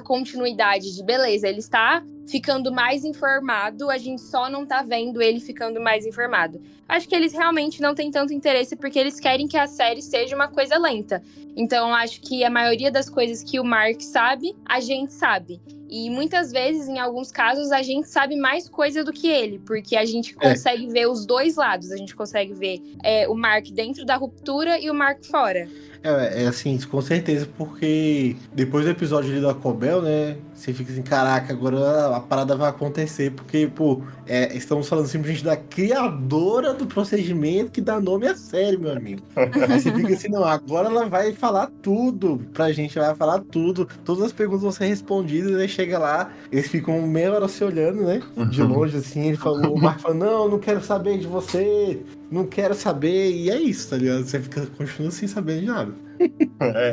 [SPEAKER 5] continuidade de beleza, ele está ficando mais informado, a gente só não tá vendo ele ficando mais informado. Acho que eles realmente não têm tanto interesse porque eles querem que a série seja uma coisa lenta. Então acho que a maioria das coisas que o Mark sabe, a gente sabe. E muitas vezes, em alguns casos, a gente sabe mais coisa do que ele, porque a gente consegue ver os dois lados. A gente consegue ver o Mark dentro da ruptura e o Mark fora.
[SPEAKER 4] Assim, com certeza, porque depois do episódio ali da Cobel, né, você fica assim, caraca, agora a parada vai acontecer, porque, pô, estamos falando simplesmente da criadora do procedimento que dá nome à série, meu amigo. Aí você fica assim, não, agora ela vai falar tudo pra gente, ela vai falar tudo, todas as perguntas vão ser respondidas, aí chega lá, eles ficam meia hora se olhando, né, de longe, assim, o Mark fala, não quero saber de você, não quero saber, e é isso, tá ligado? Você continua sem saber de nada.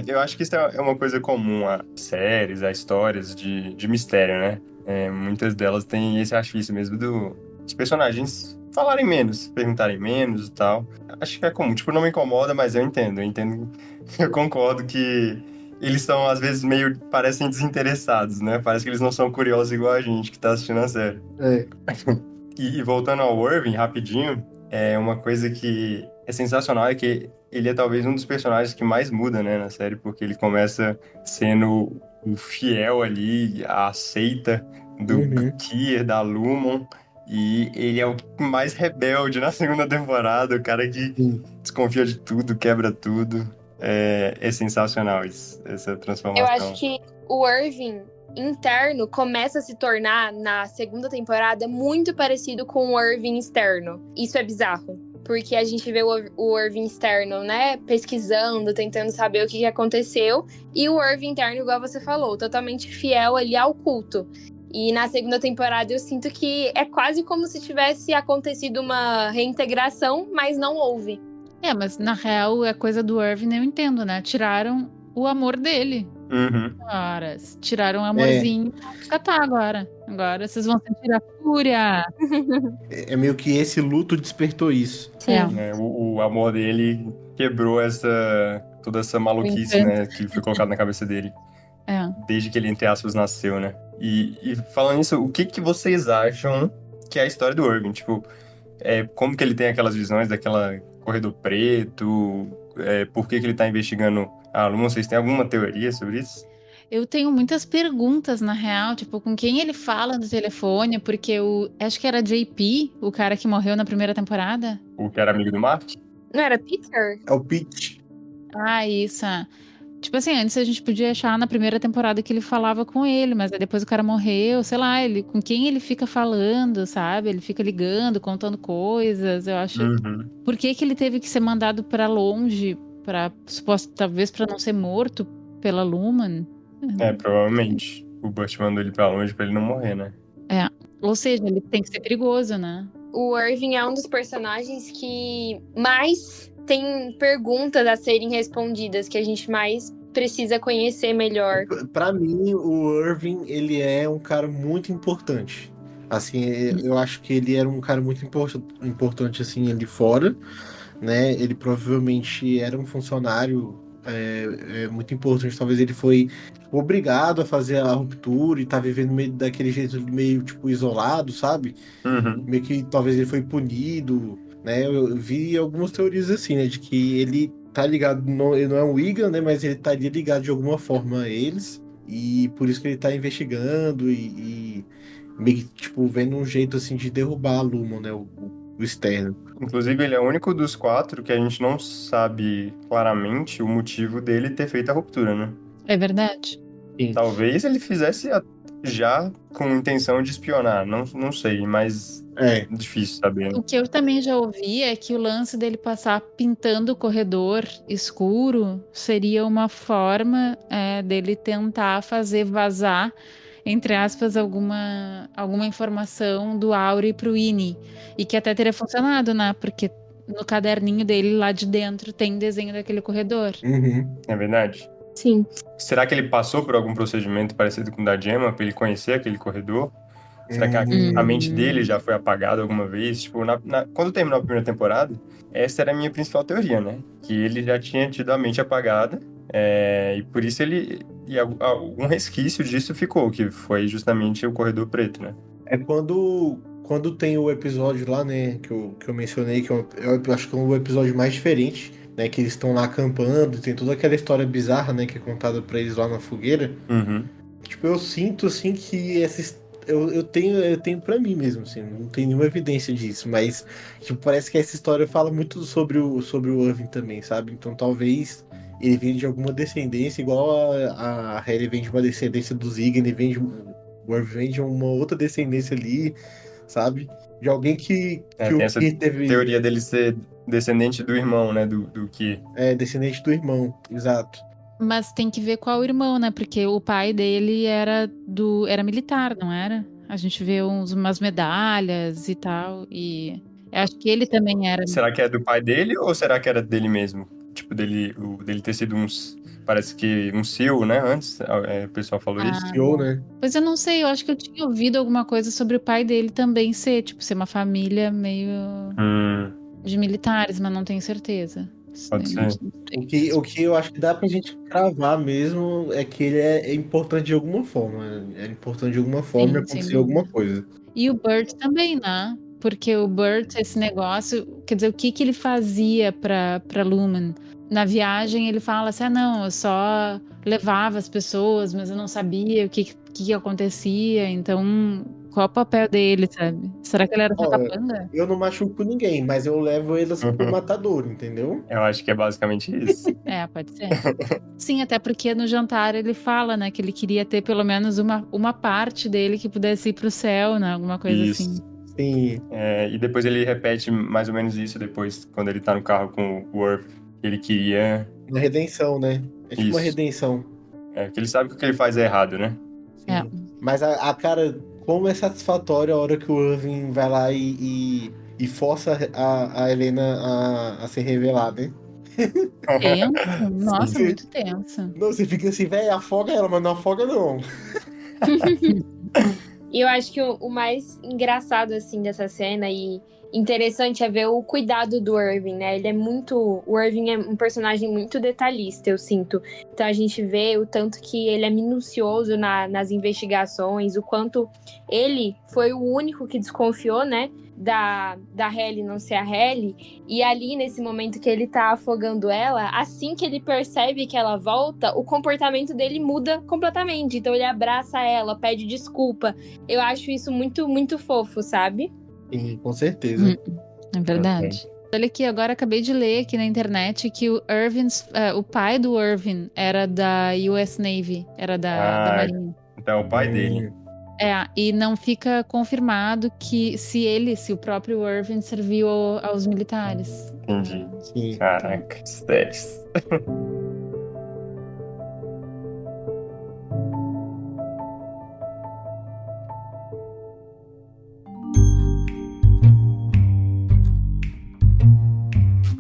[SPEAKER 3] Eu acho que isso é uma coisa comum a séries, a histórias de mistério, né? Muitas delas têm esse artifício mesmo dos personagens falarem menos, perguntarem menos e tal. Acho que é comum. Tipo, não me incomoda, mas eu entendo. Eu concordo que eles são, às vezes, parecem desinteressados, né? Parece que eles não são curiosos igual a gente que tá assistindo a série. E voltando ao Irving, rapidinho, uma coisa que é sensacional é que ele é talvez um dos personagens que mais muda, né, na série, porque ele começa sendo o fiel ali, a seita do Kier, da Lumon, e ele é o mais rebelde na segunda temporada, o cara que desconfia de tudo, quebra tudo. É sensacional essa transformação.
[SPEAKER 5] Eu acho que o Irving interno começa a se tornar, na segunda temporada, muito parecido com o Irving externo. Isso é bizarro. Porque a gente vê o Irving externo, né, pesquisando, tentando saber o que aconteceu. E o Irving interno, igual você falou, totalmente fiel ali ao culto. E na segunda temporada eu sinto que é quase como se tivesse acontecido uma reintegração, mas não houve.
[SPEAKER 6] Mas na real, a coisa do Irving eu entendo, né? Tiraram o amor dele. Agora, tiraram o amorzinho. Tá agora. Agora vocês vão sentir a fúria.
[SPEAKER 4] É meio que esse luto despertou isso.
[SPEAKER 3] O amor dele quebrou toda essa maluquice, né, que foi colocada na cabeça dele. Desde que ele, entre aspas, nasceu, né? E falando nisso, o que vocês acham que é a história do Irving? Tipo, como que ele tem aquelas visões daquela corredor preto? Por que ele tá investigando a Lumon? Vocês têm alguma teoria sobre isso?
[SPEAKER 6] Eu tenho muitas perguntas, na real, tipo, com quem ele fala no telefone, porque acho que era JP, o cara que morreu na primeira temporada.
[SPEAKER 3] O que era amigo do Mark?
[SPEAKER 5] Não era Peter?
[SPEAKER 4] É o Pete.
[SPEAKER 6] Isso. Tipo assim, antes a gente podia achar na primeira temporada que ele falava com ele, mas aí depois o cara morreu, sei lá, com quem ele fica falando, sabe? Ele fica ligando, contando coisas, eu acho. Por que ele teve que ser mandado pra longe, talvez pra não ser morto pela Lumon?
[SPEAKER 3] Provavelmente. O Butch mandou ele pra longe pra ele não morrer, né?
[SPEAKER 6] Ou seja, ele tem que ser perigoso, né?
[SPEAKER 5] O Irving é um dos personagens que mais tem perguntas a serem respondidas, que a gente mais precisa conhecer melhor.
[SPEAKER 4] Pra mim, o Irving, ele é um cara muito importante. Assim, eu acho que ele era um cara muito importante, assim, ali fora, né? Ele provavelmente era um funcionário muito importante. Talvez ele foi obrigado a fazer a ruptura e tá vivendo meio daquele jeito meio, tipo, isolado, sabe? Meio que talvez ele foi punido, né? Eu vi algumas teorias assim, né? De que ele tá ligado, ele não é um Wigan, né? Mas ele estaria ligado de alguma forma a eles. E por isso que ele tá investigando e meio que, tipo, vendo um jeito assim de derrubar a Lumon, né? O externo.
[SPEAKER 3] Inclusive, ele é o único dos 4 que a gente não sabe claramente o motivo dele ter feito a ruptura, né?
[SPEAKER 6] É verdade.
[SPEAKER 3] Talvez ele fizesse já com intenção de espionar, não sei, mas
[SPEAKER 4] É.
[SPEAKER 3] difícil saber, né?
[SPEAKER 6] O que eu também já ouvi é que o lance dele passar pintando o corredor escuro seria uma forma dele tentar fazer vazar, entre aspas, alguma informação do Auri pro Ini. E que até teria funcionado, né? Porque no caderninho dele, lá de dentro, tem desenho daquele corredor.
[SPEAKER 4] Uhum.
[SPEAKER 3] É verdade?
[SPEAKER 5] Sim.
[SPEAKER 3] Será que ele passou por algum procedimento parecido com o da Gemma pra ele conhecer aquele corredor? Será que a mente dele já foi apagada alguma vez? Tipo, quando terminou a primeira temporada, essa era a minha principal teoria, né? Que ele já tinha tido a mente apagada, e por isso algum resquício disso ficou, que foi justamente o corredor preto, né?
[SPEAKER 4] É quando tem o episódio lá, né, que eu mencionei, que eu acho que é o episódio mais diferente, né, que eles estão lá acampando, tem toda aquela história bizarra, né, que é contada pra eles lá na fogueira.
[SPEAKER 3] Uhum.
[SPEAKER 4] Tipo, eu sinto, assim, que eu tenho pra mim mesmo, assim, não tem nenhuma evidência disso, mas, tipo, parece que essa história fala muito sobre o Irving também, sabe? Então, talvez ele venha de alguma descendência, igual a Hayley vem de uma descendência do Ziggler, o Irving vem de uma outra descendência ali, sabe? De alguém que
[SPEAKER 3] Tem
[SPEAKER 4] o
[SPEAKER 3] essa
[SPEAKER 4] Ki teve...
[SPEAKER 3] teoria dele ser descendente do irmão, né, do Ki.
[SPEAKER 4] É, descendente do irmão, exato.
[SPEAKER 6] Mas tem que ver qual irmão, né? Porque o pai dele era militar, não era? A gente vê umas medalhas e tal. E eu acho que ele também era.
[SPEAKER 3] Será que é do pai dele ou será que era dele mesmo? Tipo, dele ter sido parece que um SEAL, né? Antes, o pessoal falou isso.
[SPEAKER 4] CEO, né?
[SPEAKER 6] Pois eu não sei, eu acho que eu tinha ouvido alguma coisa sobre o pai dele também ser uma família meio de militares, mas não tenho certeza.
[SPEAKER 3] Pode ser.
[SPEAKER 4] O que eu acho que dá pra gente cravar mesmo é que ele é importante de alguma forma. É importante de alguma forma
[SPEAKER 6] Sim,
[SPEAKER 4] acontecer alguma coisa.
[SPEAKER 6] E o Burt também, né? Porque o Burt, esse negócio, quer dizer, o que ele fazia pra Lumon? Na viagem ele fala assim, não, eu só levava as pessoas, mas eu não sabia o que acontecia, então qual é o papel dele, sabe? Será que ele era capanga?
[SPEAKER 4] Eu não machuco ninguém, mas eu levo eles pro matador, entendeu?
[SPEAKER 3] Eu acho que é basicamente isso.
[SPEAKER 6] Pode ser. Sim, até porque no jantar ele fala, né, que ele queria ter pelo menos uma parte dele que pudesse ir pro céu, né, alguma coisa
[SPEAKER 3] isso.
[SPEAKER 6] assim.
[SPEAKER 4] Sim.
[SPEAKER 3] E depois ele repete mais ou menos isso depois, quando ele tá no carro com o Irving. Ele queria...
[SPEAKER 4] Uma redenção, né? É tipo uma redenção.
[SPEAKER 3] Que ele sabe que o que ele faz é errado, né?
[SPEAKER 4] Sim. Mas a cara, como é satisfatório a hora que o Irving vai lá e força a Helena a se revelar, né?
[SPEAKER 6] Tenso? Nossa,
[SPEAKER 4] Sim.
[SPEAKER 6] muito tenso.
[SPEAKER 4] Não, você fica assim, velho, afoga ela, mas não afoga não.
[SPEAKER 5] E eu acho que o mais engraçado, assim, dessa cena e interessante é ver o cuidado do Irving, né? O Irving é um personagem muito detalhista, eu sinto. Então a gente vê o tanto que ele é minucioso nas investigações, o quanto ele foi o único que desconfiou, né? Da Hayley não ser a Hayley. E ali, nesse momento que ele tá afogando ela, assim que ele percebe que ela volta, o comportamento dele muda completamente. Então ele abraça ela, pede desculpa. Eu acho isso muito, muito fofo, sabe?
[SPEAKER 4] Sim, com certeza.
[SPEAKER 6] É verdade. Olha aqui, agora acabei de ler aqui na internet que o pai do Irving era da US Navy, era da Marinha.
[SPEAKER 3] Então é o pai dele.
[SPEAKER 6] E não fica confirmado que se o próprio Irving serviu aos militares.
[SPEAKER 3] Entendi.
[SPEAKER 4] Sim.
[SPEAKER 3] Caraca, estéis.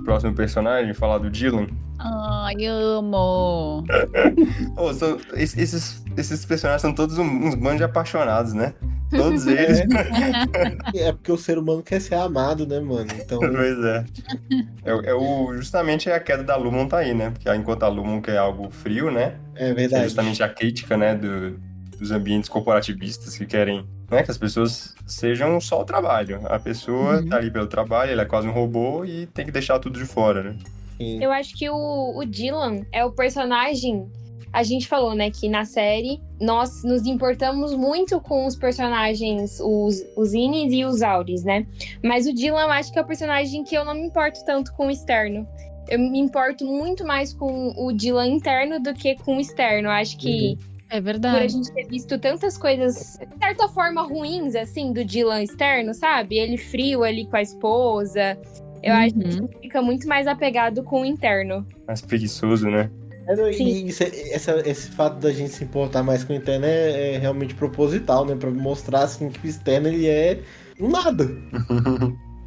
[SPEAKER 3] Próximo personagem, falar do Dylan.
[SPEAKER 6] Ai, amo!
[SPEAKER 3] Esses personagens são todos uns bandos de apaixonados, né? Todos eles.
[SPEAKER 4] É porque o ser humano quer ser amado, né, mano? Então...
[SPEAKER 3] Pois é. Justamente a queda da Lumon tá aí, né? Porque enquanto a Lumon quer algo frio, né?
[SPEAKER 4] É verdade.
[SPEAKER 3] É justamente a crítica, né? Dos ambientes corporativistas que querem, né, que as pessoas sejam só o trabalho. A pessoa tá ali pelo trabalho, ela é quase um robô e tem que deixar tudo de fora, né?
[SPEAKER 4] Sim.
[SPEAKER 5] Eu acho que o Dylan é o personagem. A gente falou, né, que na série nós nos importamos muito com os personagens, os Innis e os Auris, né? Mas o Dylan, eu acho que é o personagem que eu não me importo tanto com o externo. Eu me importo muito mais com o Dylan interno do que com o externo. Eu acho que
[SPEAKER 6] É
[SPEAKER 5] por a
[SPEAKER 6] verdade.
[SPEAKER 5] gente ter visto tantas coisas, de certa forma, ruins, assim, do Dylan externo, sabe? Ele frio ali com a esposa. Eu acho que a gente fica muito mais apegado com o interno.
[SPEAKER 3] Mais preguiçoso, né?
[SPEAKER 5] Sim.
[SPEAKER 4] E esse fato da gente se importar mais com o interno é realmente proposital, né? Pra mostrar assim, que o externo ele é um nada.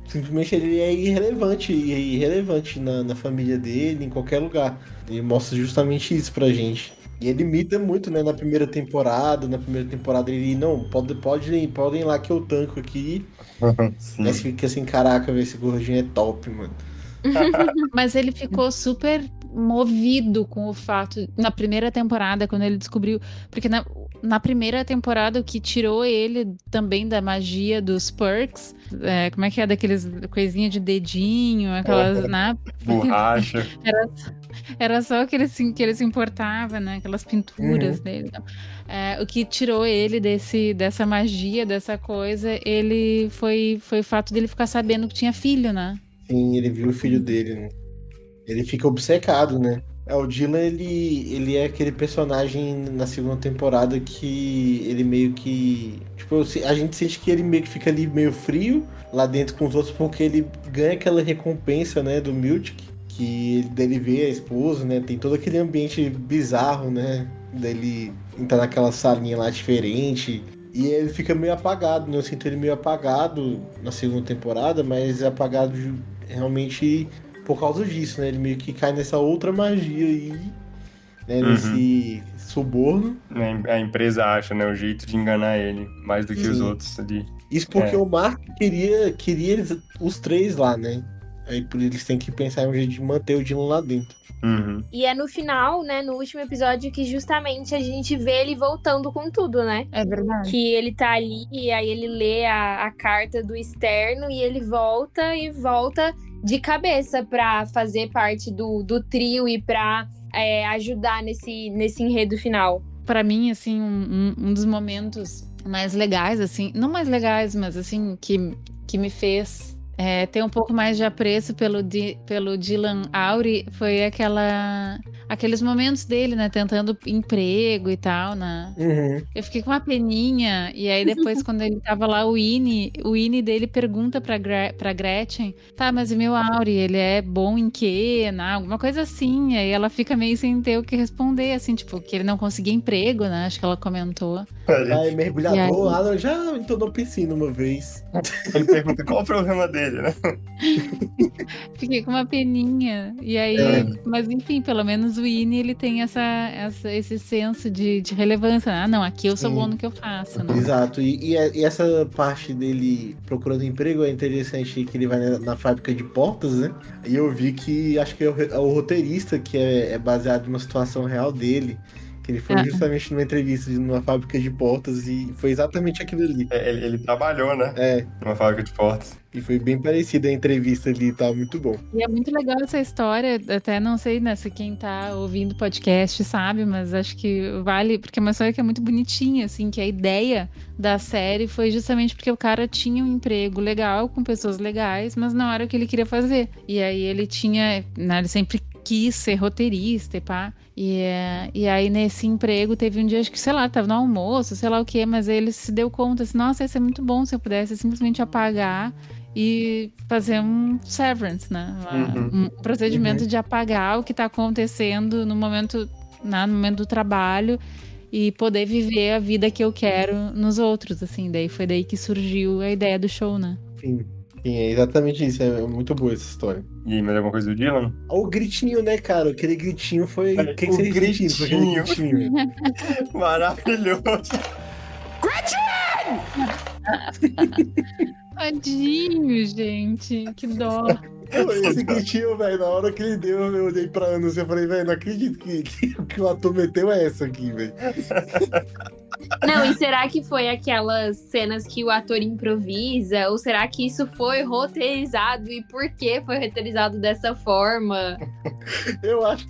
[SPEAKER 4] Simplesmente ele é irrelevante na família dele, em qualquer lugar. Ele mostra justamente isso pra gente. E ele imita muito, né, na primeira temporada. Na primeira temporada ele, não, podem ir lá que eu tanco aqui.
[SPEAKER 3] Sim.
[SPEAKER 4] Aí você fica assim, caraca, velho, esse gordinho é top, mano.
[SPEAKER 6] Mas ele ficou super movido com o fato, na primeira temporada, quando ele descobriu. Porque na primeira temporada, o que tirou ele também da magia dos perks, como é que é? Daqueles coisinha de dedinho, aquelas, né?
[SPEAKER 3] Borracha.
[SPEAKER 6] Era só que ele se importava, né? Aquelas pinturas dele. Então. O que tirou ele dessa magia, dessa coisa, ele foi o fato dele ficar sabendo que tinha filho, né?
[SPEAKER 4] Sim, ele viu o filho dele, né? Ele fica obcecado, né? O Dylan, ele é aquele personagem na segunda temporada que ele meio que... Tipo, a gente sente que ele meio que fica ali meio frio lá dentro com os outros porque ele ganha aquela recompensa, né, do Miltic, que dele ver a esposa, né? Tem todo aquele ambiente bizarro, né? Dele entrar naquela salinha lá diferente. E ele fica meio apagado, né? Eu sinto ele meio apagado na segunda temporada, mas apagado realmente por causa disso, né? Ele meio que cai nessa outra magia aí, né? Nesse suborno.
[SPEAKER 3] A empresa acha, né, o jeito de enganar ele, mais do que os outros ali.
[SPEAKER 4] Isso porque o Mark queria eles, os três lá, né? Aí por eles têm que pensar em um jeito de manter o Dylan lá dentro.
[SPEAKER 5] E é no final, né, no último episódio, que justamente a gente vê ele voltando com tudo, né?
[SPEAKER 6] É verdade.
[SPEAKER 5] Que ele tá ali e aí ele lê a carta do externo e ele volta de cabeça pra fazer parte do trio e pra ajudar nesse enredo final.
[SPEAKER 6] Pra mim, assim, um dos momentos mais legais, assim, não mais legais, mas assim, que me fez ter um pouco mais de apreço pelo Dylan Auri foi aqueles momentos dele, né, tentando emprego e tal, né? Eu fiquei com uma peninha, e aí depois quando ele tava lá, o Innie dele pergunta pra Gretchen, tá, mas e meu Auri, ele é bom em quê? Né? Alguma coisa assim, aí ela fica meio sem ter o que responder, assim, tipo, que ele não conseguia emprego, né, acho que ela comentou.
[SPEAKER 4] Aí, mergulhador, Alan já entrou na piscina uma vez.
[SPEAKER 3] Ele pergunta qual o problema dele, né?
[SPEAKER 6] Fiquei com uma peninha. E aí, mas enfim, pelo menos o Innie, ele tem esse senso de relevância. Ah, não, aqui eu sou bom no que eu faço, né?
[SPEAKER 4] Exato. E essa parte dele procurando emprego é interessante, que ele vai na fábrica de portas, né? E eu vi que acho que é o roteirista que é baseado numa situação real dele. Que ele foi justamente numa entrevista numa fábrica de portas e foi exatamente aquilo ali.
[SPEAKER 3] Ele trabalhou, né? Numa fábrica de portas.
[SPEAKER 4] E foi bem parecida a entrevista ali e tal, muito bom.
[SPEAKER 6] E é muito legal essa história, até não sei, né, se quem tá ouvindo o podcast sabe, mas acho que vale, porque é uma história que é muito bonitinha, assim, que a ideia da série foi justamente porque o cara tinha um emprego legal, com pessoas legais, mas não era o que ele queria fazer. E aí ele tinha, né, ele sempre quis ser roteirista e pá. E aí, nesse emprego, teve um dia, acho que, sei lá, tava no almoço, sei lá o quê, mas aí ele se deu conta, assim, nossa, isso é muito bom se eu pudesse simplesmente apagar e fazer um severance, né? Um procedimento de apagar o que tá acontecendo no momento do trabalho e poder viver a vida que eu quero nos outros, assim. Daí foi daí que surgiu a ideia do show, né?
[SPEAKER 4] Sim, é exatamente isso. É muito boa essa história.
[SPEAKER 3] E aí, mais alguma coisa do Dylan?
[SPEAKER 4] O gritinho, né, cara? Aquele gritinho foi... O que você
[SPEAKER 3] gritinho.
[SPEAKER 4] sentiu com aquele gritinho?
[SPEAKER 3] Maravilhoso.
[SPEAKER 6] Tadinho, gente. Que dó.
[SPEAKER 4] Esse gritinho, velho, na hora que ele deu, eu olhei pra Ana e falei, velho, não acredito que o ator meteu essa aqui, velho.
[SPEAKER 5] Não, e será que foi aquelas cenas que o ator improvisa? Ou será que isso foi roteirizado? E por que foi roteirizado dessa forma?
[SPEAKER 4] Eu acho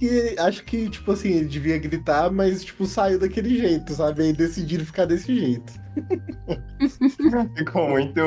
[SPEAKER 4] que, tipo assim, ele devia gritar, mas, tipo, saiu daquele jeito, sabe? Aí decidiram ficar desse jeito.
[SPEAKER 3] Ficou muito,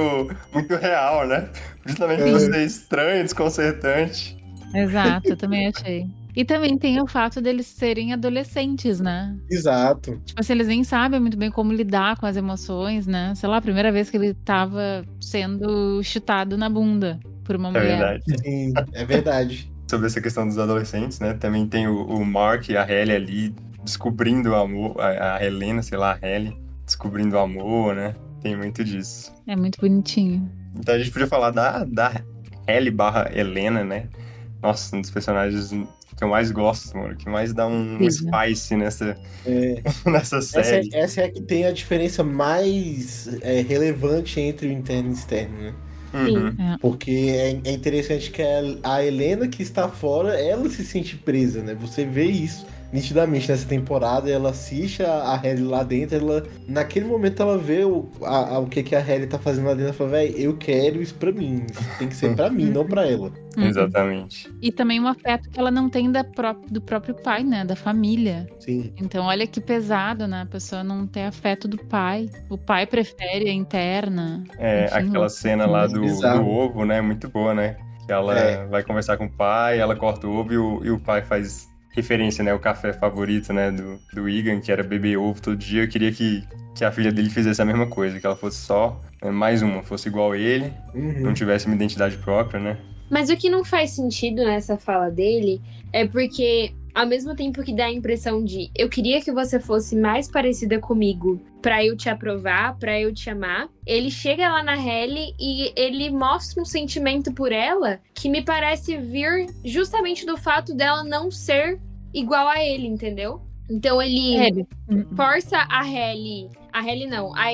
[SPEAKER 3] muito real, né? Justamente
[SPEAKER 4] É.
[SPEAKER 3] por ser estranho, desconcertante.
[SPEAKER 6] Exato, eu também achei. E também tem o fato deles serem adolescentes, né?
[SPEAKER 4] Exato.
[SPEAKER 6] Tipo assim, eles nem sabem muito bem como lidar com as emoções, né? Sei lá, a primeira vez que ele tava sendo chutado na bunda por uma
[SPEAKER 3] É
[SPEAKER 6] mulher.
[SPEAKER 3] verdade.
[SPEAKER 4] Sim, é verdade.
[SPEAKER 3] Sobre essa questão dos adolescentes, né? Também tem o Mark e a Hailey ali descobrindo o amor, a Helena, sei lá, a Hailey, descobrindo o amor, né? Tem muito disso.
[SPEAKER 6] É muito bonitinho.
[SPEAKER 3] Então a gente podia falar da Hailey barra Helena, né? Nossa, um dos personagens que eu mais gosto, mano, que mais dá um
[SPEAKER 6] Incrível.
[SPEAKER 3] spice nessa
[SPEAKER 4] É,
[SPEAKER 3] nessa série.
[SPEAKER 4] essa é a que tem a diferença mais relevante entre o interno e o externo, né?
[SPEAKER 3] Uhum.
[SPEAKER 4] Porque é interessante que a Helena que está fora, ela se sente presa, né? Você vê isso nitidamente nessa temporada, ela assiste a Hailey lá dentro, naquele momento ela vê o que a Hailey tá fazendo lá dentro, ela fala, véi, eu quero isso pra mim, isso tem que ser pra mim, não pra ela.
[SPEAKER 3] Exatamente.
[SPEAKER 6] E também um afeto que ela não tem do próprio pai, né? Da família.
[SPEAKER 4] Sim.
[SPEAKER 6] Então, olha que pesado, né? A pessoa não ter afeto do pai. O pai prefere a interna.
[SPEAKER 3] É,
[SPEAKER 6] Enfim,
[SPEAKER 3] aquela
[SPEAKER 6] louco.
[SPEAKER 3] cena lá do
[SPEAKER 4] Bizarro.
[SPEAKER 3] ovo, né? Muito boa, né? Que ela vai conversar com o pai, ela corta o ovo e o pai faz referência, né? O café favorito, né? Do Egan, que era beber ovo todo dia. Eu queria que a filha dele fizesse a mesma coisa, que ela fosse só mais uma, fosse igual a ele, não tivesse uma identidade própria, né?
[SPEAKER 5] Mas o que não faz sentido nessa fala dele é porque, ao mesmo tempo que dá a impressão de eu queria que você fosse mais parecida comigo pra eu te aprovar, pra eu te amar, ele chega lá na Hailey e ele mostra um sentimento por ela que me parece vir justamente do fato dela não ser igual a ele, entendeu? Então ele força a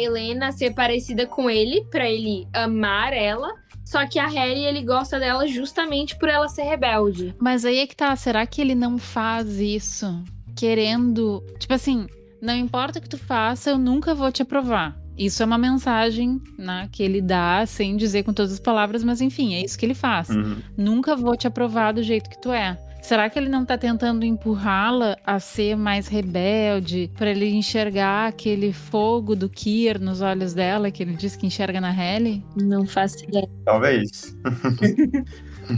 [SPEAKER 5] Helena a ser parecida com ele pra ele amar ela. Só que a Hailey, ele gosta dela justamente por ela ser rebelde.
[SPEAKER 6] Mas aí é que tá, será que ele não faz isso querendo... Tipo assim, não importa o que tu faça, eu nunca vou te aprovar. Isso é uma mensagem, né, que ele dá, sem dizer com todas as palavras, mas enfim, é isso que ele faz. Nunca vou te aprovar do jeito que tu é. Será que ele não tá tentando empurrá-la a ser mais rebelde, pra ele enxergar aquele fogo do Kier nos olhos dela, que ele diz que enxerga na Hailey?
[SPEAKER 5] Não faço ideia.
[SPEAKER 3] Talvez.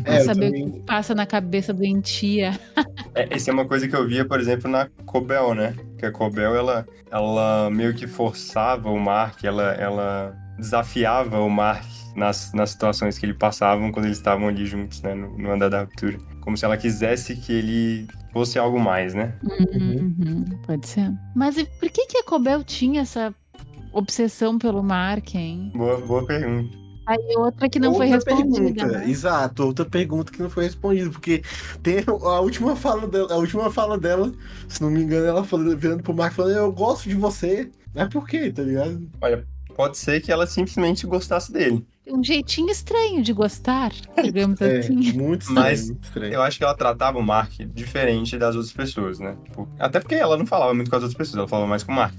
[SPEAKER 6] Pra saber o que passa na cabeça doentia.
[SPEAKER 3] Essa é uma coisa que eu via, por exemplo, na Cobell, né? Que a Cobell, ela meio que forçava o Mark, ela desafiava o Mark nas situações que ele passavam quando eles estavam ali juntos, né? No andar da ruptura. Como se ela quisesse que ele fosse algo mais, né?
[SPEAKER 6] Pode ser. Mas e por que a Cobell tinha essa obsessão pelo Mark, hein?
[SPEAKER 3] Boa pergunta.
[SPEAKER 6] Aí outra que não foi respondida. Né?
[SPEAKER 4] Exato, outra pergunta que não foi respondida, porque tem a última fala dela, se não me engano, ela falando, virando pro Mark falando, eu gosto de você. Mas por quê, tá ligado?
[SPEAKER 3] Olha, pode ser que ela simplesmente gostasse dele.
[SPEAKER 6] Um jeitinho estranho de gostar, digamos assim.
[SPEAKER 4] Muito estranho,
[SPEAKER 3] Mas
[SPEAKER 4] muito estranho.
[SPEAKER 3] eu acho que ela tratava o Mark diferente das outras pessoas, né? Até porque ela não falava muito com as outras pessoas, ela falava mais com o Mark.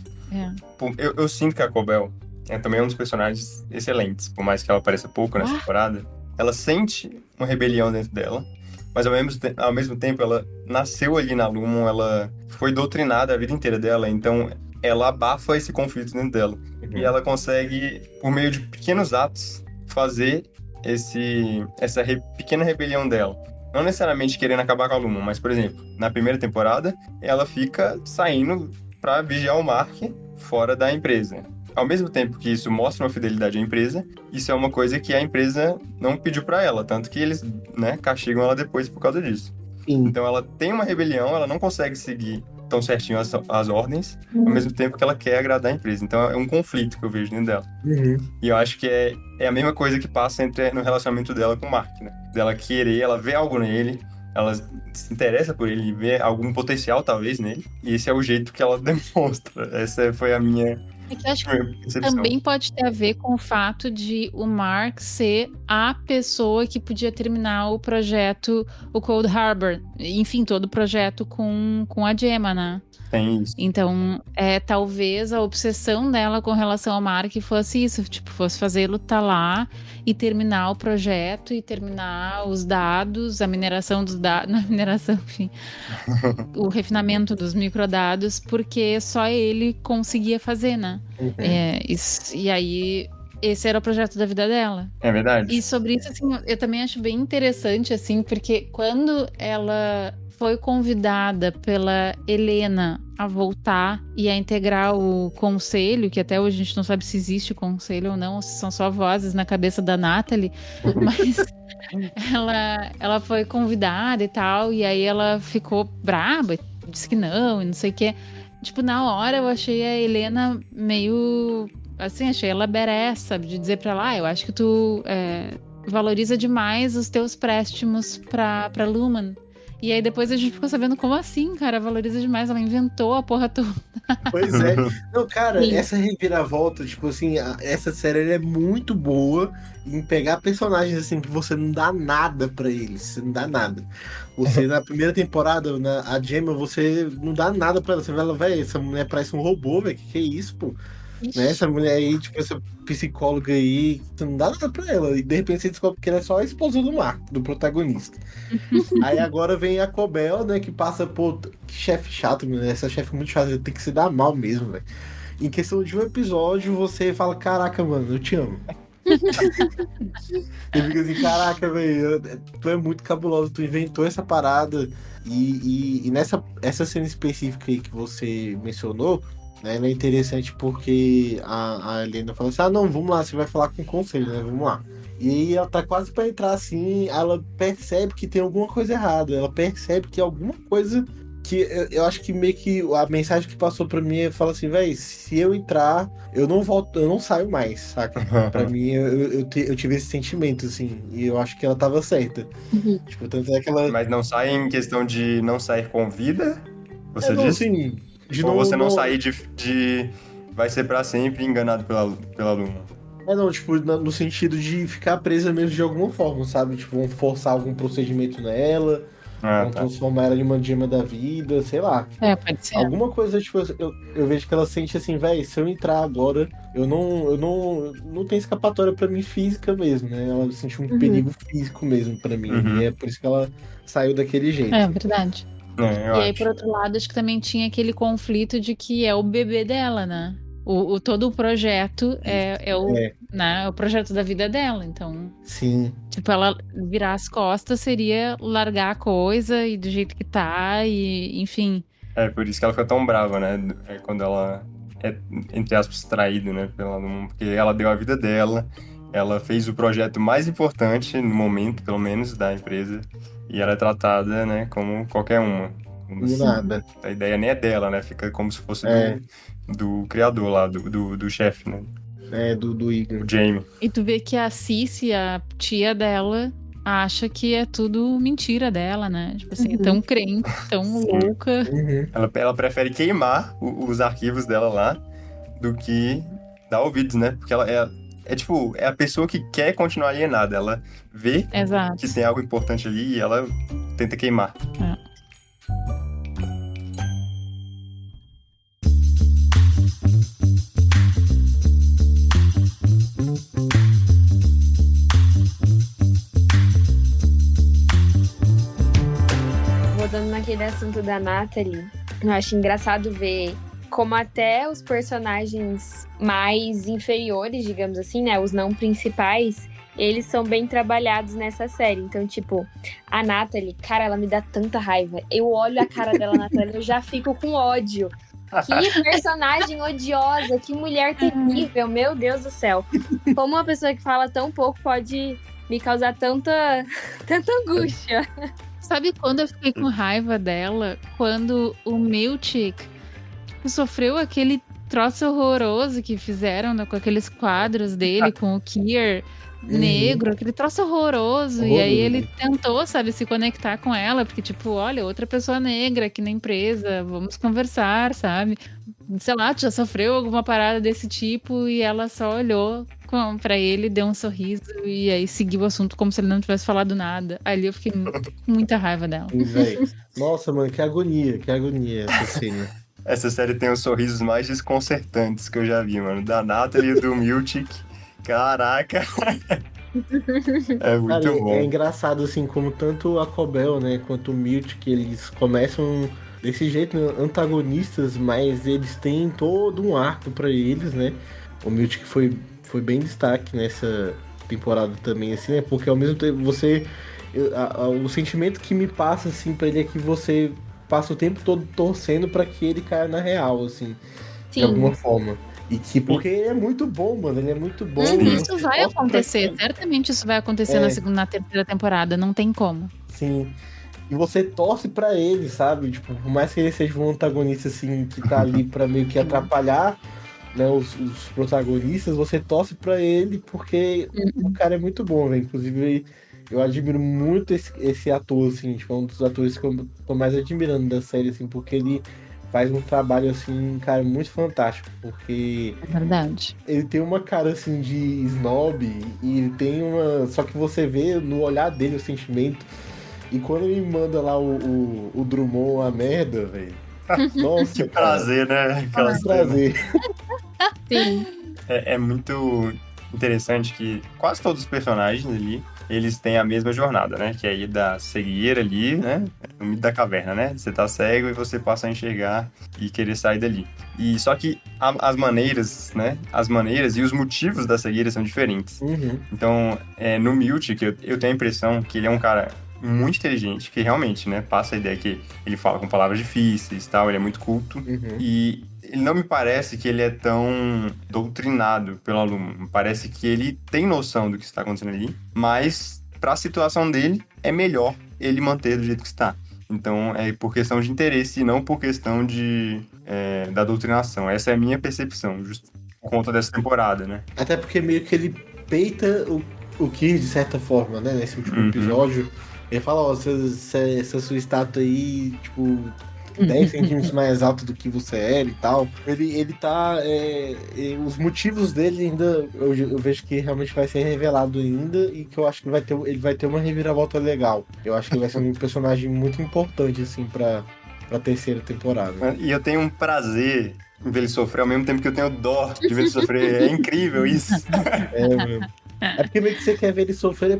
[SPEAKER 3] Eu sinto que a Cobell é também um dos personagens excelentes, por mais que ela apareça pouco nessa temporada. Ela sente uma rebelião dentro dela, mas ao mesmo tempo ela nasceu ali na Lumon, ela foi doutrinada a vida inteira dela, então ela abafa esse conflito dentro dela. E ela consegue, por meio de pequenos atos, fazer essa pequena rebelião dela. Não necessariamente querendo acabar com a Lumon, mas, por exemplo, na primeira temporada, ela fica saindo pra vigiar o Mark fora da empresa. Ao mesmo tempo que isso mostra uma fidelidade à empresa, isso é uma coisa que a empresa não pediu pra ela, tanto que eles, né, castigam ela depois por causa disso. Então ela tem uma rebelião, ela não consegue seguir tão certinho as ordens, ao mesmo tempo que ela quer agradar a empresa. Então é um conflito que eu vejo dentro dela. E eu acho que é a mesma coisa que passa no relacionamento dela com o Mark, né? Dela querer, ela vê algo nele, ela se interessa por ele, vê algum potencial talvez nele, e esse é o jeito que ela demonstra. Essa foi a minha
[SPEAKER 6] É que eu acho que
[SPEAKER 3] Percepção.
[SPEAKER 6] também pode ter a ver com o fato de o Mark ser a pessoa que podia terminar o projeto, o Cold Harbor, enfim, todo o projeto com a Gemma, né?
[SPEAKER 3] Tem isso.
[SPEAKER 6] Então, talvez a obsessão dela com relação ao Mark fosse isso, tipo, fosse fazê-lo estar lá e terminar o projeto e terminar os dados, a mineração dos dados, não a mineração, enfim, o refinamento dos microdados, porque só ele conseguia fazer, né?
[SPEAKER 4] Uhum.
[SPEAKER 6] E aí, esse era o projeto da vida dela.
[SPEAKER 3] É verdade.
[SPEAKER 6] E sobre isso, assim, eu também acho bem interessante, assim, porque quando ela foi convidada pela Helena a voltar e a integrar o conselho, que até hoje a gente não sabe se existe conselho ou não, ou se são só vozes na cabeça da Natalie, mas ela foi convidada e tal, e aí ela ficou braba, disse que não, e não sei o que. Tipo, na hora eu achei a Helena meio... Assim, achei ela badass, sabe? De dizer pra ela, eu acho que tu valoriza demais os teus préstimos pra Lumen. E aí depois a gente ficou sabendo como assim, cara, valoriza demais. Ela inventou a porra toda.
[SPEAKER 4] Pois é. Não, cara,
[SPEAKER 5] Sim.
[SPEAKER 4] essa reviravolta, tipo assim, essa série ela é muito boa em pegar personagens assim que você não dá nada pra eles. Você não dá nada. Você, na primeira temporada, a Gemma, você não dá nada pra ela. Você vê ela, velho, essa mulher parece um robô, velho. Que é isso, pô? Né? Essa mulher aí, tipo, essa psicóloga aí, você não dá nada pra ela. E de repente você descobre que ela é só a esposa do Marco, do protagonista. Aí agora vem a Cobel, né, que passa, pô, que chefe chato, né? Essa chefe é muito chata, tem que se dar mal mesmo, velho. Em questão de um episódio, você fala, caraca, mano, eu te amo. Você fica assim, caraca, velho, tu é muito cabuloso, tu inventou essa parada. E essa cena específica aí que você mencionou, né, ela é interessante porque a Helena fala assim, não, vamos lá, você vai falar com o conselho, né, vamos lá. E aí ela tá quase pra entrar assim, ela percebe que tem alguma coisa errada, ela percebe que alguma coisa que eu acho que meio que a mensagem que passou pra mim fala assim, véi, se eu entrar, eu não volto, eu não saio mais, saca? Pra mim, eu tive esse sentimento, assim, e eu acho que ela tava certa. Tipo, tanto é que ela...
[SPEAKER 3] Mas não sai em questão de não sair com vida? Você
[SPEAKER 4] não,
[SPEAKER 3] disse?
[SPEAKER 4] assim, de
[SPEAKER 3] Ou você não sair de... Vai ser pra sempre enganado pela Luma?
[SPEAKER 4] Não, tipo, no sentido de ficar presa mesmo de alguma forma, sabe? Tipo, vão forçar algum procedimento nela, vão transformar ela em uma gema da vida, sei lá.
[SPEAKER 6] Pode ser.
[SPEAKER 4] Alguma coisa, tipo, eu vejo que ela sente assim, véi, se eu entrar agora, eu não tenho escapatória pra mim física mesmo, né? Ela sente um perigo físico mesmo pra mim. E é por isso que ela saiu daquele jeito.
[SPEAKER 6] É verdade.
[SPEAKER 3] Eu
[SPEAKER 6] E aí,
[SPEAKER 3] acho.
[SPEAKER 6] por outro lado, acho que também tinha aquele conflito de que é o bebê dela, né? Todo o projeto é o projeto da vida dela. Então,
[SPEAKER 4] Sim.
[SPEAKER 6] tipo, ela virar as costas seria largar a coisa e do jeito que tá, e enfim.
[SPEAKER 3] É por isso que ela fica tão brava, né? É quando ela é, entre aspas, traída, né? Pela Luma, porque ela deu a vida dela, ela fez o projeto mais importante, no momento, pelo menos, da empresa, e ela é tratada, né, como qualquer uma. Como se
[SPEAKER 4] Nada.
[SPEAKER 3] a ideia nem é dela, né? Fica como se fosse do criador lá, do chefe, né?
[SPEAKER 4] Do Igor.
[SPEAKER 3] O Jamie.
[SPEAKER 6] E tu vê que a Cici, a tia dela, acha que é tudo mentira dela, né? Tipo assim, é tão crente, tão louca.
[SPEAKER 3] Ela prefere queimar os arquivos dela lá do que dar ouvidos, né? Porque ela é a pessoa que quer continuar alienada. Ela vê
[SPEAKER 6] Exato.
[SPEAKER 3] que tem algo importante ali e ela tenta queimar.
[SPEAKER 5] Voltando naquele assunto da Natalie, eu acho engraçado ver como até os personagens mais inferiores, digamos assim, né, os não principais, eles são bem trabalhados nessa série. Então, tipo, a Natalie, cara, ela me dá tanta raiva. Eu olho a cara dela na tela, eu já fico com ódio. Que personagem odiosa, que mulher terrível, meu Deus do céu. Como uma pessoa que fala tão pouco pode me causar tanta angústia.
[SPEAKER 6] Sabe quando eu fiquei com raiva dela? Quando o Miltic sofreu aquele troço horroroso que fizeram, né, com aqueles quadros dele, com o Kier negro, aquele troço horroroso. E aí ele tentou, sabe, se conectar com ela, porque tipo, olha, outra pessoa negra aqui na empresa, vamos conversar, sabe? sei lá, tu já sofreu alguma parada desse tipo e ela só olhou pra ele, deu um sorriso e aí seguiu o assunto como se ele não tivesse falado nada. Ali eu fiquei com muita raiva dela.
[SPEAKER 4] E, véi, nossa, mano, que agonia essa cena.
[SPEAKER 3] Essa série tem os sorrisos mais desconcertantes que eu já vi, mano. Da Natalie e do Miltic. Caraca! É muito
[SPEAKER 4] Cara,
[SPEAKER 3] bom.
[SPEAKER 4] é engraçado, assim, como tanto a Cobel, né, quanto o Miltic, eles começam desse jeito, né, antagonistas, mas eles têm todo um arco pra eles, né? O Miltic foi bem destaque nessa temporada também, assim, né? Porque ao mesmo tempo o sentimento que me passa, assim, pra ele é que você passa o tempo todo torcendo pra que ele caia na real, assim, de alguma forma. E que, porque ele é muito bom, mano, ele é muito bom.
[SPEAKER 6] Isso vai acontecer, certamente isso vai acontecer na terceira temporada, não tem como.
[SPEAKER 4] Sim. E você torce pra ele, sabe? Tipo, por mais que ele seja um antagonista, assim, que tá ali pra meio que atrapalhar, né, os protagonistas, você torce pra ele porque o cara é muito bom, velho. Inclusive, eu admiro muito esse ator, assim, tipo, é um dos atores que eu tô mais admirando da série, assim, porque ele faz um trabalho, assim, cara, muito fantástico, porque
[SPEAKER 6] É verdade.
[SPEAKER 4] ele tem uma cara, assim, de snob, e ele tem uma... Só que você vê no olhar dele o sentimento, e quando ele manda lá o Drummond a merda, velho, nossa,
[SPEAKER 3] Que prazer, né? Aquela
[SPEAKER 4] que
[SPEAKER 3] cena.
[SPEAKER 4] prazer.
[SPEAKER 5] Sim.
[SPEAKER 3] É muito interessante que quase todos os personagens ali, eles têm a mesma jornada, né? Que é ir da cegueira ali, né? No mito da caverna, né? Você tá cego e você passa a enxergar e querer sair dali. E só que as maneiras, né? As maneiras e os motivos da cegueira são diferentes.
[SPEAKER 4] Uhum.
[SPEAKER 3] Então, no Miltic, eu tenho a impressão que ele é um cara muito inteligente, que realmente, né? Passa a ideia que ele fala com palavras difíceis e tal, ele é muito culto.
[SPEAKER 4] Uhum.
[SPEAKER 3] E ele não me parece que ele é tão doutrinado pelo aluno. Me parece que ele tem noção do que está acontecendo ali, mas para a situação dele, é melhor ele manter do jeito que está. Então, é por questão de interesse e não por questão da doutrinação. Essa é a minha percepção, justo por conta dessa temporada, né?
[SPEAKER 4] Até porque meio que ele peita o Kirk, de certa forma, né? Nesse último episódio. Ele fala, ó, essa sua estátua aí, tipo, 10 centímetros mais alta do que você era e tal. Ele tá... os motivos dele ainda, eu vejo que realmente vai ser revelado ainda e que eu acho que ele vai ter uma reviravolta legal. Eu acho que ele vai ser um personagem muito importante, assim, pra terceira temporada.
[SPEAKER 3] E eu tenho um prazer em ver ele sofrer ao mesmo tempo que eu tenho dó de ver ele sofrer. É incrível isso.
[SPEAKER 4] É porque meio que você quer ver ele sofrer,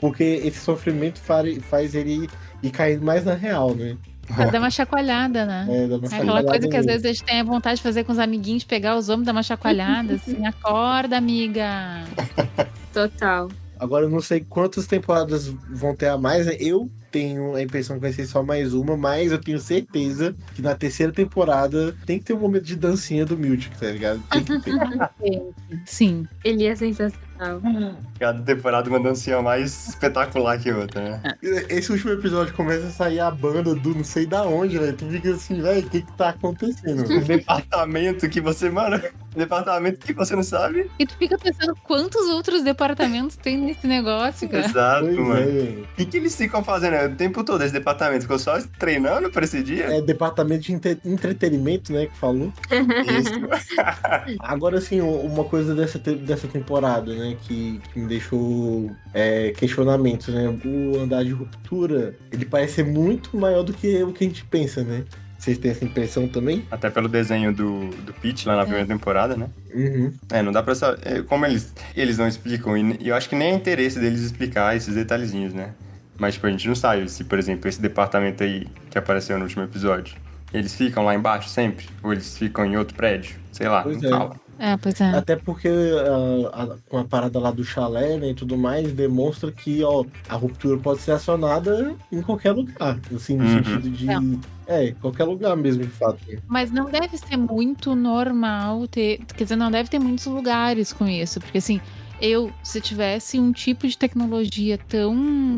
[SPEAKER 4] porque esse sofrimento faz ele ir caindo mais na real, né?
[SPEAKER 6] Pra dar uma chacoalhada, né?
[SPEAKER 4] Dá uma
[SPEAKER 6] É aquela
[SPEAKER 4] chacoalhada
[SPEAKER 6] coisa que às
[SPEAKER 4] nele.
[SPEAKER 6] vezes a gente tem a vontade de fazer com os amiguinhos, pegar os homens, dar uma chacoalhada, assim, acorda, amiga.
[SPEAKER 5] Total.
[SPEAKER 4] Agora eu não sei quantas temporadas vão ter a mais, né? Eu tenho a impressão que vai ser só mais uma, mas eu tenho certeza que na terceira temporada tem que ter um momento de dancinha do Miltic, tá ligado? Tem que ter.
[SPEAKER 6] Sim.
[SPEAKER 5] Ele é sensacional.
[SPEAKER 3] Cada temporada uma dancinha mais espetacular que outra, né?
[SPEAKER 4] Esse último episódio começa a sair a banda do não sei da onde, velho. Tu fica assim, velho, o que tá acontecendo?
[SPEAKER 3] Departamento que você, mano, departamento que você não sabe.
[SPEAKER 6] E tu fica pensando quantos outros departamentos tem nesse negócio, cara.
[SPEAKER 3] Exato,
[SPEAKER 4] Pois
[SPEAKER 3] mano.
[SPEAKER 4] velho.
[SPEAKER 3] O que eles ficam fazendo o tempo todo, esse departamento? Ficou só treinando pra esse dia?
[SPEAKER 4] É departamento de entretenimento, né, que falou.
[SPEAKER 3] Isso.
[SPEAKER 4] Agora, assim, uma coisa dessa temporada, né, que me deixou questionamentos, né? O andar de ruptura, ele parece ser muito maior do que o que a gente pensa, né? Vocês têm essa impressão também?
[SPEAKER 3] Até pelo desenho do Pete lá na primeira temporada, né?
[SPEAKER 4] Uhum.
[SPEAKER 3] Não dá pra saber. Como eles não explicam, e eu acho que nem é interesse deles explicar esses detalhezinhos, né? Mas, tipo, a gente não sabe se, por exemplo, esse departamento aí que apareceu no último episódio, eles ficam lá embaixo sempre? Ou eles ficam em outro prédio? Sei lá,
[SPEAKER 4] Pois
[SPEAKER 3] não
[SPEAKER 4] é.
[SPEAKER 3] fala.
[SPEAKER 6] Pois é.
[SPEAKER 4] Até porque com a parada lá do chalé, né, e tudo mais, demonstra que, ó, a ruptura pode ser acionada em qualquer lugar. Assim, no sentido de... qualquer lugar mesmo, de fato.
[SPEAKER 6] Mas não deve ser muito normal ter... Quer dizer, não deve ter muitos lugares com isso. Porque, assim, se tivesse um tipo de tecnologia tão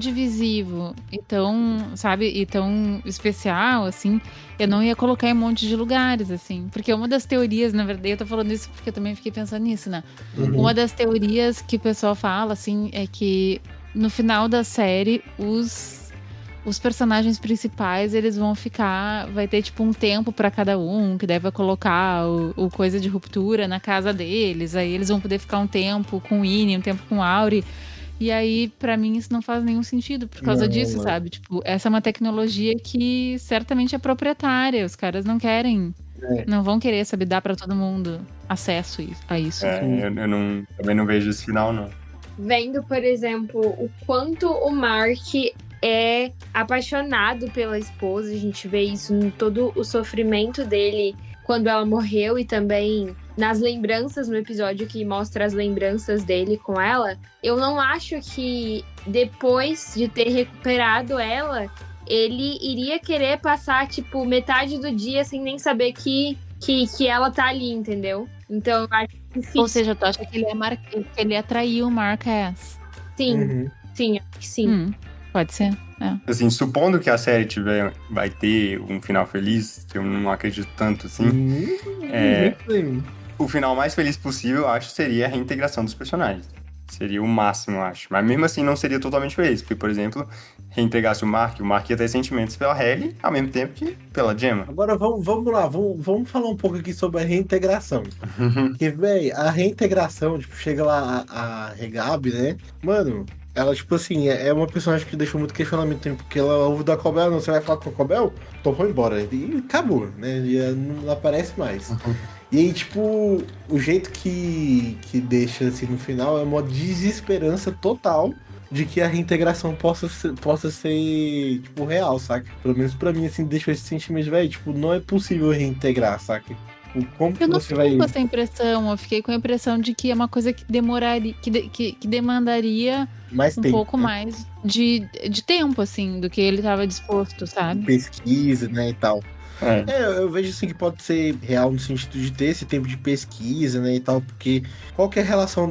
[SPEAKER 6] divisivo e tão, sabe, e tão especial, assim, eu não ia colocar em um monte de lugares, assim. Porque uma das teorias, na verdade, eu tô falando isso porque eu também fiquei pensando nisso, né?
[SPEAKER 4] Uhum.
[SPEAKER 6] Uma das teorias que o pessoal fala, assim, é que no final da série, os os personagens principais, eles vão ficar... Vai ter, tipo, um tempo pra cada um, que deve colocar o coisa de ruptura na casa deles. Aí eles vão poder ficar um tempo com o Ine, um tempo com o Auri. E aí, pra mim, isso não faz nenhum sentido por causa disso, sabe? Tipo, essa é uma tecnologia que certamente é proprietária. Os caras não querem... Não vão querer, sabe, dar pra todo mundo acesso a isso.
[SPEAKER 3] Eu também não vejo esse final, não.
[SPEAKER 5] Vendo, por exemplo, o quanto o Mark é apaixonado pela esposa, a gente vê isso em todo o sofrimento dele quando ela morreu e também nas lembranças, no episódio que mostra as lembranças dele com ela. Eu não acho que depois de ter recuperado ela, ele iria querer passar, tipo, metade do dia sem nem saber que ela tá ali, entendeu? Então, eu acho que
[SPEAKER 6] Ou seja, tu acha que ele atraiu o Mark S?
[SPEAKER 5] Sim, sim, acho que sim.
[SPEAKER 6] Pode ser,
[SPEAKER 3] Assim, supondo que a série vai ter um final feliz, que eu não acredito tanto assim, o final mais feliz possível, eu acho, seria a reintegração dos personagens. Seria o máximo, eu acho. Mas mesmo assim, não seria totalmente feliz. Porque, por exemplo, reintegrasse o Mark ia ter sentimentos pela Hailey, ao mesmo tempo que pela Gemma.
[SPEAKER 4] Agora vamos lá, vamos falar um pouco aqui sobre a reintegração. Porque, velho, a reintegração, tipo, chega lá a Regab, né? Mano, ela, tipo assim, é uma personagem que deixou muito questionamento, porque ela ouve da Cobel, não, você vai falar com a Cobel? Então foi embora. E acabou, né? E não aparece mais. E aí, tipo, o jeito que deixa, assim, no final é uma desesperança total de que a reintegração possa ser, tipo, real, saca? Pelo menos pra mim, assim, deixou esse sentimento de, velho, tipo, não é possível reintegrar, saca? Como
[SPEAKER 6] eu não
[SPEAKER 4] você vai...
[SPEAKER 6] fiquei com essa impressão, eu fiquei com a impressão de que é uma coisa que demoraria, que demandaria
[SPEAKER 4] mais
[SPEAKER 6] um
[SPEAKER 4] tempo,
[SPEAKER 6] pouco
[SPEAKER 4] né?
[SPEAKER 6] mais de tempo, assim, do que ele estava disposto, sabe?
[SPEAKER 4] Pesquisa, né, e tal. Eu vejo assim que pode ser real no sentido de ter esse tempo de pesquisa, né, e tal, porque qual que é a relação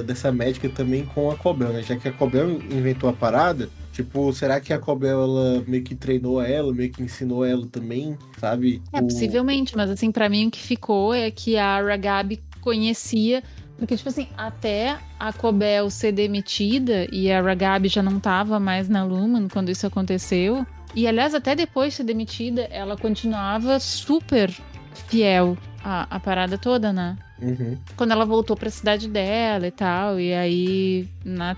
[SPEAKER 4] dessa médica também com a Cobel, né? Já que a Cobel inventou a parada, tipo, será que a Cobel, ela meio que treinou ela, meio que ensinou ela também, sabe?
[SPEAKER 6] Possivelmente, mas assim, pra mim o que ficou é que a Ragab conhecia, porque, tipo assim, até a Cobel ser demitida e a Ragab já não tava mais na Lumen quando isso aconteceu. E, aliás, até depois de ser demitida, ela continuava super fiel à parada toda, né? Quando ela voltou pra cidade dela e tal, e aí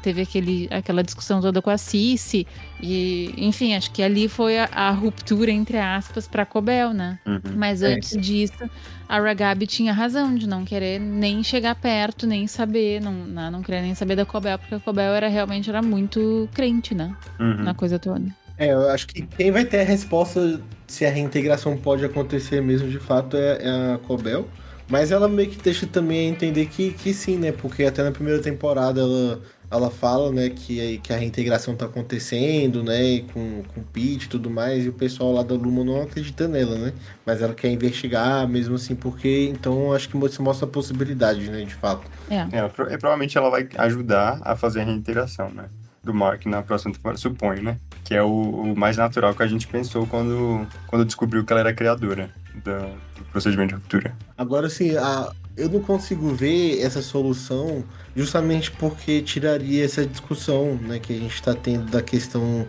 [SPEAKER 6] teve aquela discussão toda com a Cici, e, enfim, acho que ali foi a ruptura, entre aspas, pra Cobel, né? Mas antes disso, a Ragab tinha razão de não querer nem chegar perto, nem saber, não querer nem saber da Cobel, porque a Cobel realmente era muito crente, né? Na coisa toda.
[SPEAKER 4] Eu acho que quem vai ter a resposta se a reintegração pode acontecer mesmo de fato é a Cobel. Mas ela meio que deixa também a entender que sim, né? Porque até na primeira temporada ela fala, né, que a reintegração tá acontecendo, né? Com o Pete e tudo mais, e o pessoal lá da Luma não acredita nela, né? Mas ela quer investigar mesmo assim, porque então acho que se mostra a possibilidade, né, de fato.
[SPEAKER 3] Provavelmente ela vai ajudar a fazer a reintegração, né? Do Mark na próxima temporada, suponho, né? Que é o mais natural que a gente pensou quando descobriu que ela era criadora do procedimento de ruptura.
[SPEAKER 4] Agora, assim, eu não consigo ver essa solução justamente porque tiraria essa discussão, né, que a gente está tendo da questão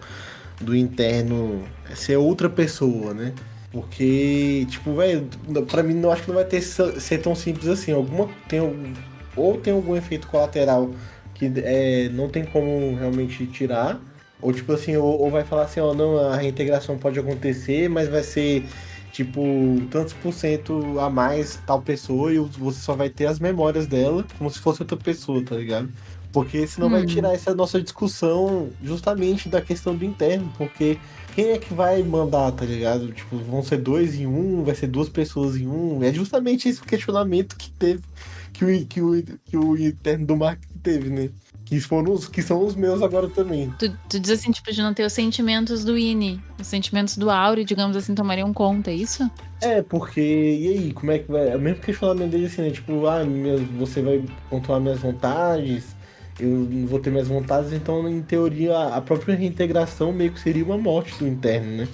[SPEAKER 4] do interno ser outra pessoa, né? Porque, tipo, velho, pra mim não acho que não vai ser tão simples assim. Tem algum efeito colateral que não tem como realmente tirar, ou tipo assim, ou vai falar assim, ó, não, a reintegração pode acontecer, mas vai ser tipo tantos % a mais tal pessoa e você só vai ter as memórias dela como se fosse outra pessoa, tá ligado? Porque senão vai tirar essa nossa discussão justamente da questão do interno, porque quem é que vai mandar, tá ligado? Tipo, vão ser 2 em 1, vai ser 2 pessoas em 1. É justamente esse questionamento que teve, que o interno do Mark teve, né? Que são os meus agora também.
[SPEAKER 6] Tu diz assim, tipo, de não ter os sentimentos do Ine, os sentimentos do Auri, digamos assim, tomariam conta, é isso?
[SPEAKER 4] Porque, e aí, como é que vai? É o mesmo questionamento dele assim, né? Tipo, você vai controlar minhas vontades, eu não vou ter minhas vontades, então, em teoria, a própria reintegração meio que seria uma morte do interno, né?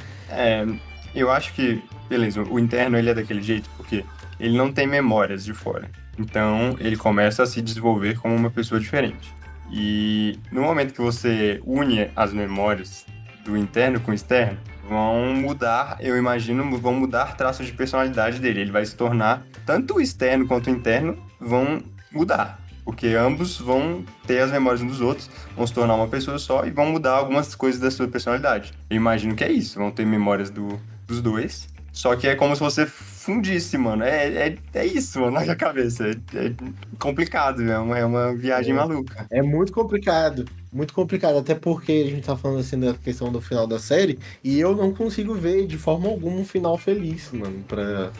[SPEAKER 3] Eu acho que, beleza, o interno ele é daquele jeito porque ele não tem memórias de fora. Então, ele começa a se desenvolver como uma pessoa diferente. E no momento que você une as memórias do interno com o externo, vão mudar, eu imagino, vão mudar traços de personalidade dele. Ele vai se tornar, tanto o externo quanto o interno vão mudar. Porque ambos vão ter as memórias uns dos outros, vão se tornar uma pessoa só e vão mudar algumas coisas da sua personalidade. Eu imagino que é isso, vão ter memórias dos dois. Só que é como se você fundisse, mano. É isso, mano, na minha cabeça. É complicado, é uma viagem maluca.
[SPEAKER 4] É muito complicado. Muito complicado, até porque a gente tá falando assim da questão do final da série, e eu não consigo ver de forma alguma um final feliz, mano, pra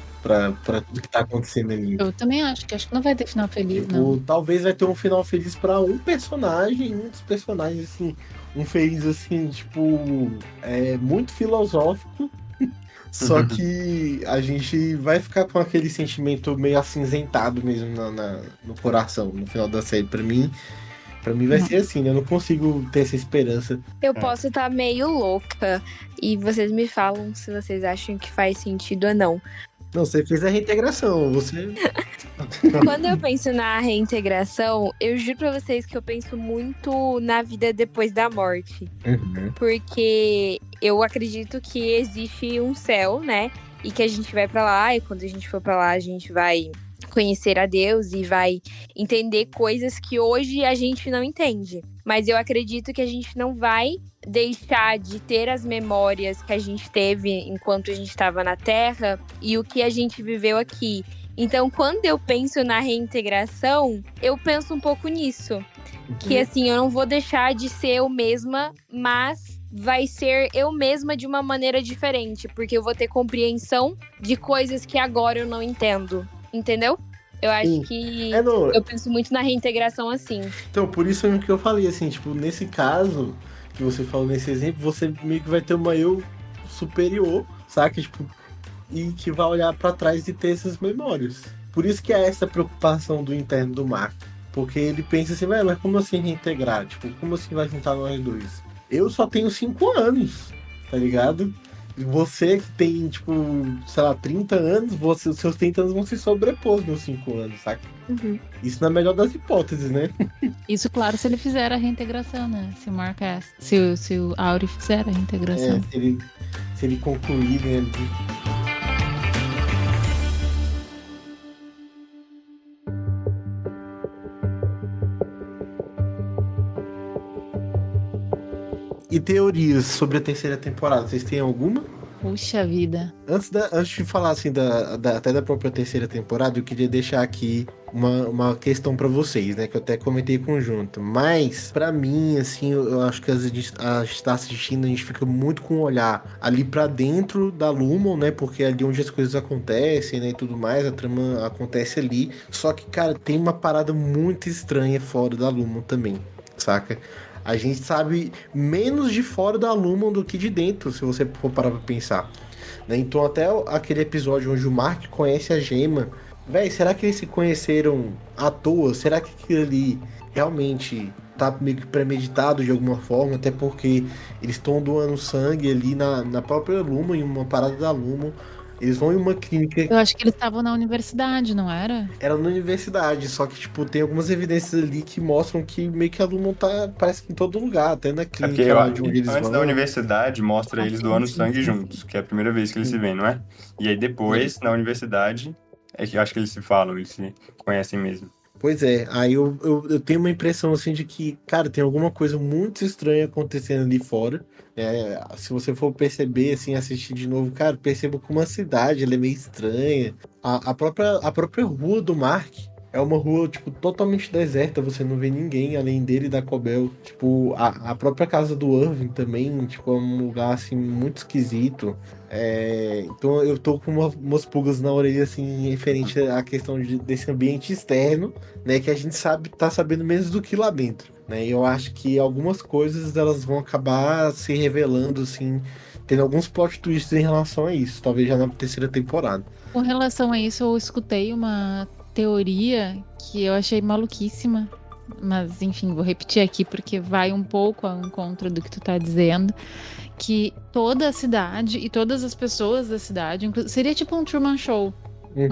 [SPEAKER 4] tudo que tá acontecendo ali.
[SPEAKER 6] Eu também acho que não vai ter final feliz, não.
[SPEAKER 4] Talvez vai ter um final feliz pra um personagem, muitos personagens, assim, um feliz, assim, tipo, muito filosófico, só que a gente vai ficar com aquele sentimento meio acinzentado mesmo no coração, no final da série. Pra mim vai ser assim, né? Eu não consigo ter essa esperança.
[SPEAKER 5] Eu posso estar meio louca e vocês me falam se vocês acham que faz sentido ou não.
[SPEAKER 4] Não, você fez a reintegração, você...
[SPEAKER 5] Quando eu penso na reintegração, eu juro pra vocês que eu penso muito na vida depois da morte.
[SPEAKER 4] Uhum.
[SPEAKER 5] Porque eu acredito que existe um céu, né? E que a gente vai pra lá, e quando a gente for pra lá, a gente vai conhecer a Deus e vai entender coisas que hoje a gente não entende. Mas eu acredito que a gente não vai deixar de ter as memórias que a gente teve enquanto a gente estava na Terra e o que a gente viveu aqui. Então, quando eu penso na reintegração, eu penso um pouco nisso. Que, assim, eu não vou deixar de ser eu mesma, mas vai ser eu mesma de uma maneira diferente. Porque eu vou ter compreensão de coisas que agora eu não entendo. Entendeu? Eu acho que eu penso muito na reintegração assim.
[SPEAKER 4] Então, por isso é que eu falei, assim, tipo, nesse caso que você falou nesse exemplo, você meio que vai ter uma eu superior, saca? Tipo, e que vai olhar pra trás e ter essas memórias. Por isso que é essa preocupação do interno do Mark. Porque ele pensa assim, velho, mas como assim reintegrar? Tipo, como assim vai juntar nós dois? Eu só tenho 5 anos, tá ligado? Você que tem, tipo, sei lá, 30 anos, os seus 30 anos vão se sobrepor aos meus 5 anos, saca?
[SPEAKER 5] Uhum.
[SPEAKER 4] Isso na melhor das hipóteses, né?
[SPEAKER 6] Isso, claro, se ele fizer a reintegração, né? Se o Mark se o Auri fizer a reintegração.
[SPEAKER 4] Se ele concluir, né? E teorias sobre a terceira temporada, vocês têm alguma?
[SPEAKER 6] Puxa vida.
[SPEAKER 4] Antes de falar assim até da própria terceira temporada, eu queria deixar aqui uma questão pra vocês, né? Que eu até comentei conjunto. Mas, pra mim, assim, eu acho que a gente tá assistindo, a gente fica muito com o olhar ali pra dentro da Lumon, né? Porque é ali onde as coisas acontecem, né? E tudo mais, a trama acontece ali. Só que, cara, tem uma parada muito estranha fora da Lumon também, saca? A gente sabe menos de fora da Lumon do que de dentro, se você for parar pra pensar. Né? Então até aquele episódio onde o Mark conhece a Gema, véi, será que eles se conheceram à toa? Será que aquilo ali realmente tá meio que premeditado de alguma forma? Até porque eles estão doando sangue ali na própria Lumon, em uma parada da Lumon. Eles vão em uma clínica...
[SPEAKER 6] Eu acho que eles estavam na universidade, não era?
[SPEAKER 4] Era na universidade, só que, tipo, tem algumas evidências ali que mostram que meio que a Lumon tá, parece que em todo lugar, até na clínica lá de onde eles
[SPEAKER 3] antes
[SPEAKER 4] vão.
[SPEAKER 3] da universidade, mostra eles doando sangue juntos, que é a primeira vez que eles se veem, não é? E aí depois, na universidade, é que eu acho que eles se falam, eles se conhecem mesmo.
[SPEAKER 4] Pois é, aí eu tenho uma impressão, assim, de que, cara, tem alguma coisa muito estranha acontecendo ali fora. Se você for perceber, assim, assistir de novo, cara, perceba como a cidade, ela é meio estranha. A própria rua do Mark é uma rua, tipo, totalmente deserta, você não vê ninguém além dele e da Cobel. Tipo, a própria casa do Irving também, tipo, é um lugar, assim, muito esquisito. Então eu tô com umas pulgas na orelha, assim, referente à questão desse ambiente externo, né, que a gente tá sabendo menos do que lá dentro, né, e eu acho que algumas coisas, elas vão acabar se revelando, assim, tendo alguns plot twists em relação a isso, talvez já na terceira temporada.
[SPEAKER 6] Com relação a isso, eu escutei uma teoria que eu achei maluquíssima, mas enfim, vou repetir aqui porque vai um pouco ao encontro do que tu tá dizendo, que toda a cidade e todas as pessoas da cidade, seria tipo um Truman Show,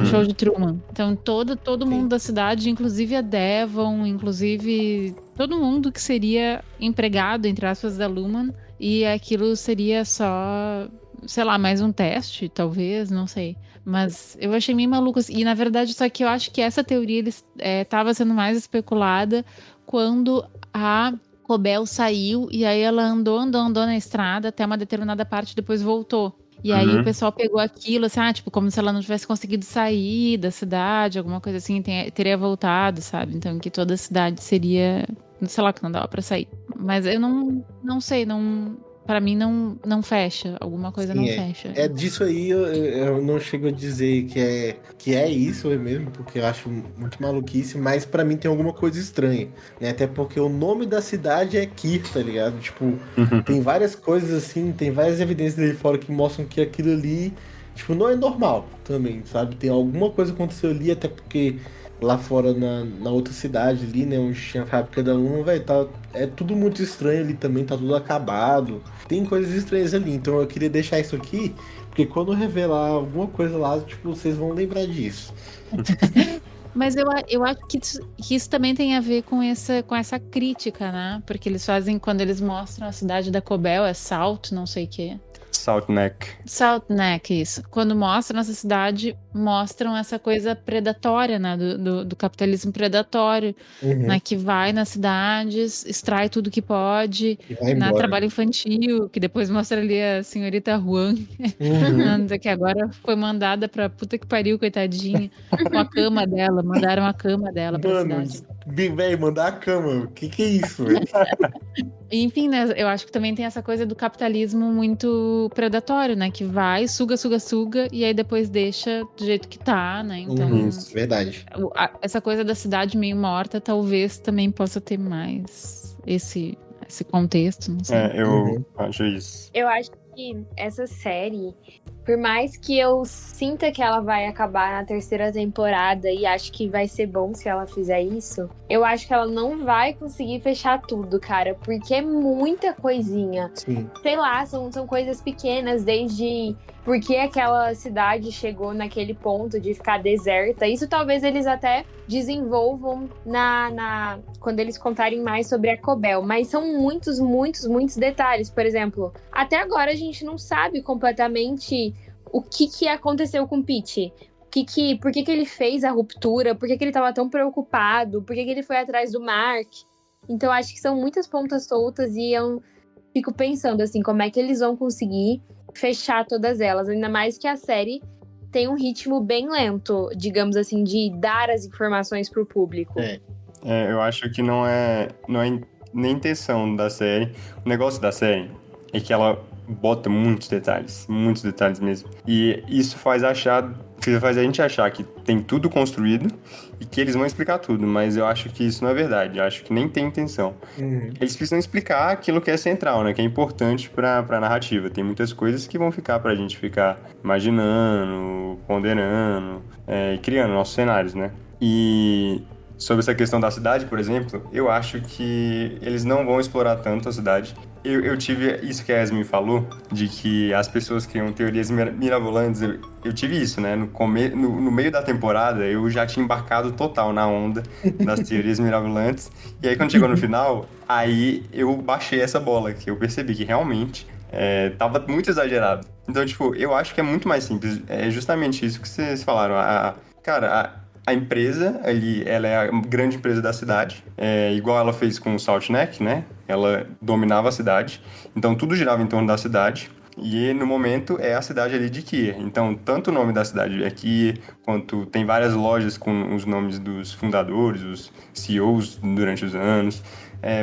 [SPEAKER 6] O show de Truman. Então, todo mundo da cidade, inclusive a Devon, inclusive todo mundo que seria empregado, entre aspas, da Lumen, e aquilo seria só, sei lá, mais um teste, talvez, não sei. Mas eu achei meio maluco. E, na verdade, só que eu acho que essa teoria estava sendo mais especulada quando a Cobel saiu, e aí ela andou na estrada até uma determinada parte, depois voltou. E aí o pessoal pegou aquilo, assim, tipo, como se ela não tivesse conseguido sair da cidade, alguma coisa assim, teria voltado, sabe? Então, que toda a cidade seria, sei lá, que não dava pra sair. Mas eu não sei, pra mim não fecha, alguma coisa não fecha.
[SPEAKER 4] É disso aí, eu não chego a dizer que é isso mesmo, porque eu acho muito maluquice, mas pra mim tem alguma coisa estranha, né? Até porque o nome da cidade é Kir, tá ligado? Tipo, tem várias coisas assim, tem várias evidências ali fora que mostram que aquilo ali, tipo, não é normal também, sabe? Tem alguma coisa que aconteceu ali, até porque lá fora na outra cidade ali, né, onde tinha a fábrica da Luma, é tudo muito estranho ali também, tá tudo acabado. Tem coisas estranhas ali, então eu queria deixar isso aqui, porque quando eu revelar alguma coisa lá, tipo, vocês vão lembrar disso.
[SPEAKER 6] Mas eu acho que isso também tem a ver com essa crítica, né? Porque eles fazem, quando eles mostram a cidade da Cobel, é Salt, não sei o quê.
[SPEAKER 3] Salt Neck.
[SPEAKER 6] Salt Neck, isso. Quando mostram essa cidade, mostram essa coisa predatória, né? Do capitalismo predatório, né? Que vai nas cidades, extrai tudo que pode, né? Trabalho infantil, que depois mostra ali a senhorita Juan, que agora foi mandada pra puta que pariu, coitadinha, com a cama dela. Mandaram a cama dela pra cidade.
[SPEAKER 4] Velho, mandar a cama, o que é isso, velho?
[SPEAKER 6] Enfim, né, eu acho que também tem essa coisa do capitalismo muito predatório, né, que vai, suga, e aí depois deixa do jeito que tá, né, então...
[SPEAKER 4] Isso, verdade.
[SPEAKER 6] Essa coisa da cidade meio morta talvez também possa ter mais esse contexto, não sei.
[SPEAKER 3] Eu acho isso.
[SPEAKER 5] Eu acho que essa série, por mais que eu sinta que ela vai acabar na terceira temporada e acho que vai ser bom se ela fizer isso, eu acho que ela não vai conseguir fechar tudo, cara, porque é muita coisinha.
[SPEAKER 4] Sim.
[SPEAKER 5] Sei lá, são coisas pequenas, desde porque aquela cidade chegou naquele ponto de ficar deserta. Isso talvez eles até desenvolvam quando eles contarem mais sobre a Cobel, mas são muitos detalhes. Por exemplo, até agora a gente não sabe completamente o que aconteceu com o Pete. Por que ele fez a ruptura? Por que ele estava tão preocupado? Por que ele foi atrás do Mark? Então acho que são muitas pontas soltas e eu fico pensando assim, como é que eles vão conseguir fechar todas elas, ainda mais que a série tem um ritmo bem lento, digamos assim, de dar as informações pro público.
[SPEAKER 3] Eu acho que não é nem intenção da série. O negócio da série é que ela bota muitos detalhes mesmo. E isso faz a gente achar que tem tudo construído e que eles vão explicar tudo, mas eu acho que isso não é verdade, eu acho que nem tem intenção. Eles precisam explicar aquilo que é central, né, que é importante pra narrativa. Tem muitas coisas que vão ficar pra gente ficar imaginando, ponderando, e criando nossos cenários, né. E sobre essa questão da cidade, por exemplo, eu acho que eles não vão explorar tanto a cidade. Eu tive isso que a Yasmin falou, de que as pessoas criam teorias mirabolantes. Eu tive isso, né? No meio da temporada, eu já tinha embarcado total na onda das teorias mirabolantes. E aí, quando chegou no final, aí eu baixei essa bola, que eu percebi que realmente tava muito exagerado. Então, tipo, eu acho que é muito mais simples. É justamente isso que vocês falaram. A empresa, ela é a grande empresa da cidade, igual ela fez com o Salt Neck, né? Ela dominava a cidade, então tudo girava em torno da cidade, e no momento é a cidade ali de Kir. Então, tanto o nome da cidade é Kir, quanto tem várias lojas com os nomes dos fundadores, os CEOs durante os anos,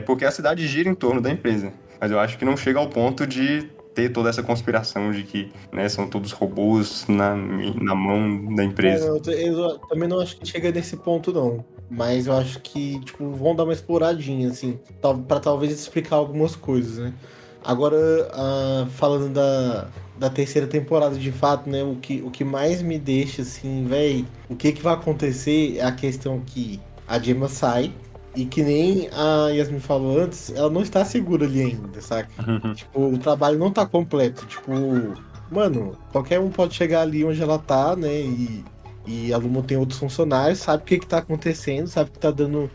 [SPEAKER 3] porque a cidade gira em torno da empresa. Mas eu acho que não chega ao ponto de ter toda essa conspiração de que, né, são todos robôs na mão da empresa.
[SPEAKER 4] Eu também não acho que chega nesse ponto, não. Mas eu acho que, tipo, vão dar uma exploradinha, assim, pra talvez explicar algumas coisas, né? Agora, falando da terceira temporada, de fato, né, o que mais me deixa, assim, véi, o que vai acontecer é a questão que a Gemma sai, e que nem a Yasmin falou antes, ela não está segura ali ainda, saca? Tipo, o trabalho não tá completo. Tipo, mano, qualquer um pode chegar ali onde ela tá, né? E a Lumon tem outros funcionários, sabe o que tá acontecendo, sabe que tá dando